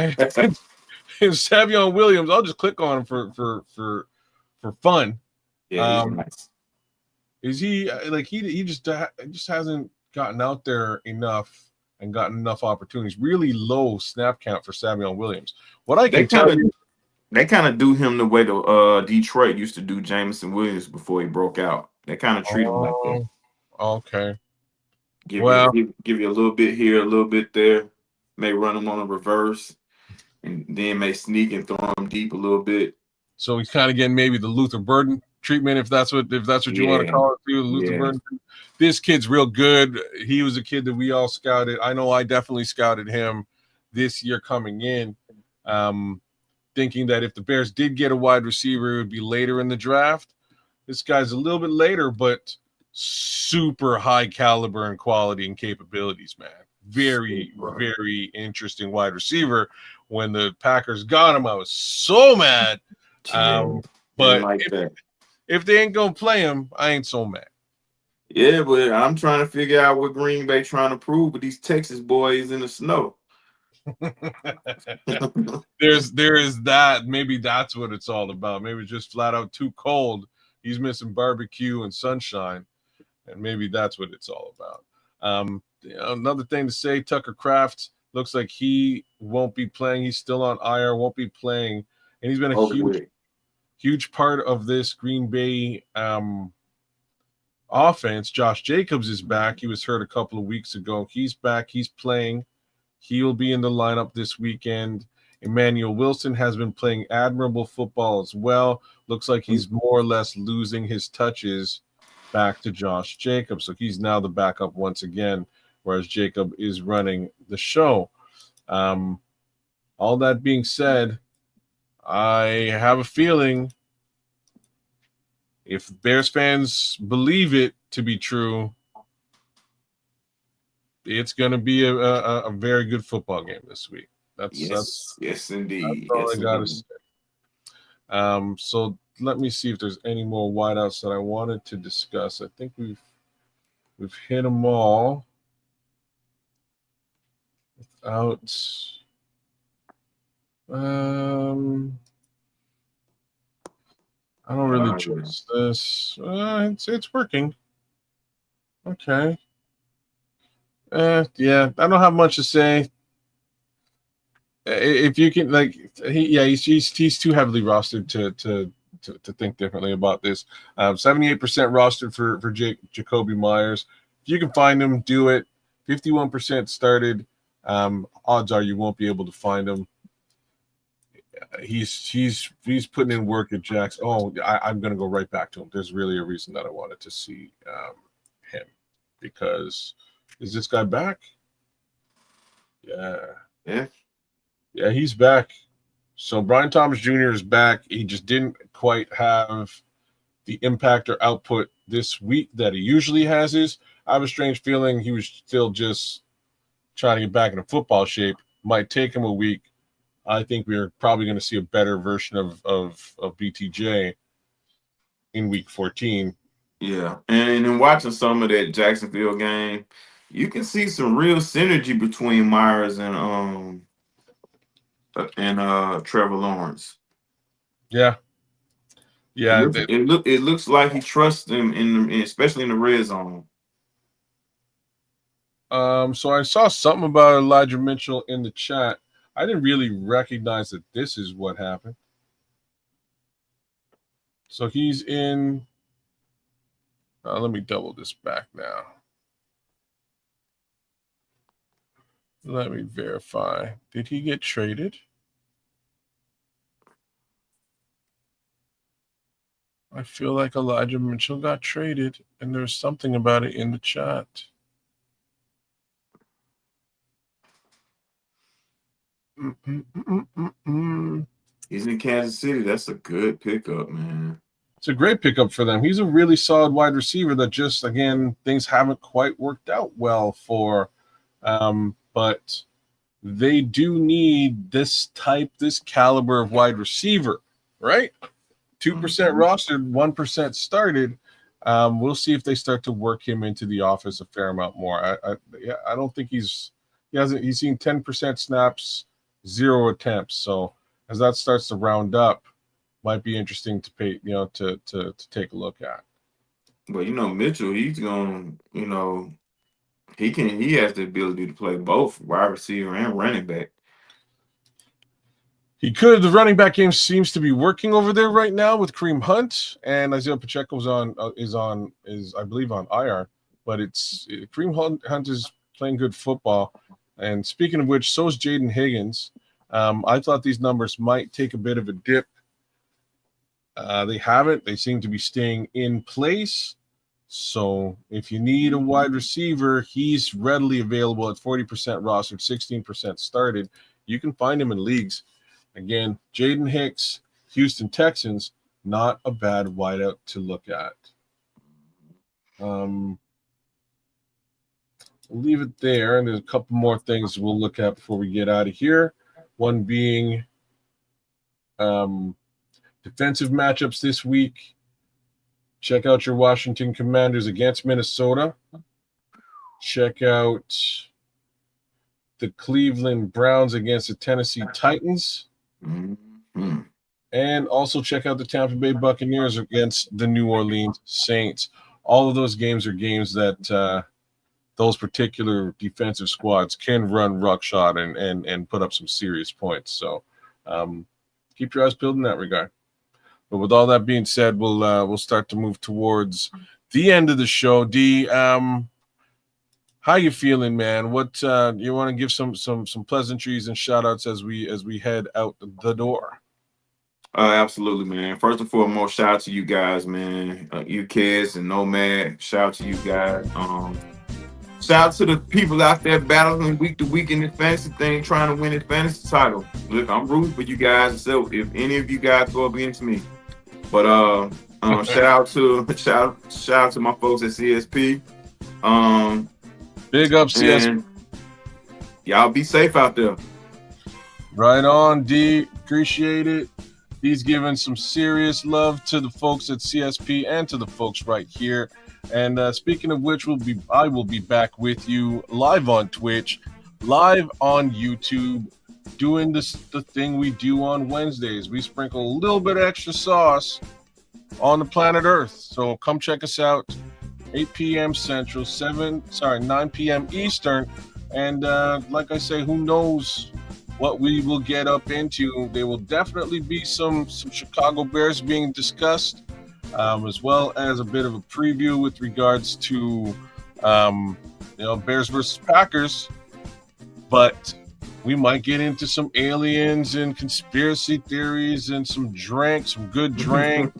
Savion Williams, I'll just click on him for fun. Yeah, he's nice. Is he like he just hasn't gotten out there enough and gotten enough opportunities? Really low snap count for Savion Williams. What I can tell you, they kind of do him the way the Detroit used to do Jameson Williams before he broke out. They kind of treat him like that. Okay. Give you a little bit here, a little bit there. May run him on a reverse, and then may sneak and throw him deep a little bit. So he's kind of getting maybe the Luther Burden treatment, if that's what you want to call it, too. The Luther Burden. This kid's real good. He was a kid that we all scouted. I know I definitely scouted him this year coming in, thinking that if the Bears did get a wide receiver, it would be later in the draft. This guy's a little bit later, but super high caliber and quality and capabilities, man. Very, very interesting wide receiver. When the Packers got him, I was so mad. But if they ain't gonna play him, I ain't so mad. Yeah, but I'm trying to figure out what Green Bay trying to prove with these Texas boys in the snow. there is that. Maybe that's what it's all about. Maybe it's just flat out too cold. He's missing barbecue and sunshine, and maybe that's what it's all about. Another thing to say, Tucker Kraft looks like he won't be playing. He's still on IR, won't be playing, and he's been a huge part of this Green Bay offense. Josh Jacobs is back. He was hurt a couple of weeks ago. He's back. He's playing. He'll be in the lineup this weekend. Emmanuel Wilson has been playing admirable football as well. Looks like he's more or less losing his touches back to Josh Jacobs. So he's now the backup once again, whereas Jacob is running the show. All that being said, I have a feeling if Bears fans believe it to be true, it's going to be a very good football game this week. Yes, indeed. That's all I got to say. So let me see if there's any more wideouts that I wanted to discuss. I think we've hit them all. Without I don't really trust this. It's working. Okay. Yeah, I don't have much to say. If you can, he's too heavily rostered to think differently about this. 78% rostered for Jacoby Myers. If you can find him, do it. 51% started. Odds are you won't be able to find him. He's putting in work at Jax. I'm going to go right back to him. There's really a reason that I wanted to see him, because is this guy back? Yeah, he's back. So Brian Thomas Jr. is back. He just didn't quite have the impact or output this week that he usually has is. I have a strange feeling he was still just trying to get back into football shape. Might take him a week. I think we're probably going to see a better version of BTJ in week 14. Yeah, and in watching some of that Jacksonville game, you can see some real synergy between Myers and Trevor Lawrence. Yeah. Yeah. It looks like he trusts him especially in the red zone. So I saw something about Elijah Mitchell in the chat. I didn't really recognize that this is what happened. So he's in. Let me double this back now. Let me verify. Did he get traded? I feel like Elijah Mitchell got traded, and there's something about it in the chat. He's in Kansas City. That's a good pickup, man. It's a great pickup for them. He's a really solid wide receiver that just, again, things haven't quite worked out well for. But they do need this caliber of wide receiver, right? 2% rostered, 1% started. We'll see if they start to work him into the offense a fair amount more. I don't think he's seen 10% snaps, 0 attempts. So as that starts to round up, might be interesting to pay, to take a look at. But Mitchell, he's going, he has the ability to play both wide receiver and running back. He could. The running back game seems to be working over there right now with Kareem Hunt, and Isaiah Pacheco's is I believe on IR. But Kareem Hunt is playing good football. And speaking of which, so is Jaden Higgins. I thought these numbers might take a bit of a dip. They haven't. They seem to be staying in place. So if you need a wide receiver, he's readily available at 40% rostered, 16% started. You can find him in leagues. Again, Jaden Hicks, Houston Texans, not a bad wideout to look at. We'll leave it there, and there's a couple more things we'll look at before we get out of here. One being defensive matchups this week. Check out your Washington Commanders against Minnesota. Check out the Cleveland Browns against the Tennessee Titans. Mm-hmm. And also check out the Tampa Bay Buccaneers against the New Orleans Saints. All of those games are games that those particular defensive squads can run ruckshot and put up some serious points. So keep your eyes peeled in that regard. But with all that being said, we'll start to move towards the end of the show. D, how you feeling, man? What you want to give some pleasantries and shout outs as we head out the door? Absolutely, man. First and foremost, shout out to you guys, man. You kids and Nomad, shout out to you guys. Shout out to the people out there battling week to week in this fantasy thing, trying to win this fantasy title. Look, I'm rooting for you guys. So if any of you guys go against me, but shout out to my folks at CSP. Big up, CSP. Y'all be safe out there. Right on, D. Appreciate it. He's giving some serious love to the folks at CSP and to the folks right here. And speaking of which, I will be back with you live on Twitch, live on YouTube, doing the thing we do on Wednesdays. We sprinkle a little bit of extra sauce on the planet Earth. So come check us out, 8 p.m. Central, 9 p.m. Eastern. And like I say, who knows what we will get up into. There will definitely be some Chicago Bears being discussed, as well as a bit of a preview with regards to Bears versus Packers. But we might get into some aliens and conspiracy theories and some good drink,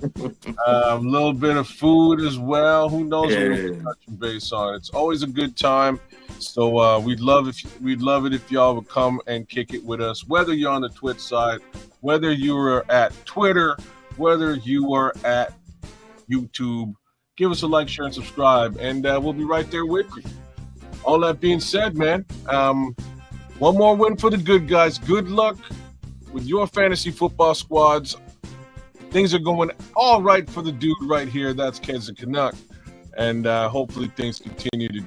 a little bit of food as well. Who knows what we're touching base on? It's always a good time. So we'd love it if y'all would come and kick it with us, whether you're on the Twitch side, whether you are at Twitter, whether you are at YouTube. Give us a like, share, and subscribe, and we'll be right there with you. All that being said, man, one more win for the good guys. Good luck with your fantasy football squads. Things are going all right for the dude right here. That's Ken's Canuck. And hopefully things continue to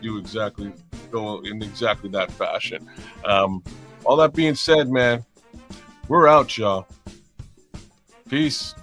go in exactly that fashion. All that being said, man, we're out, y'all. Peace.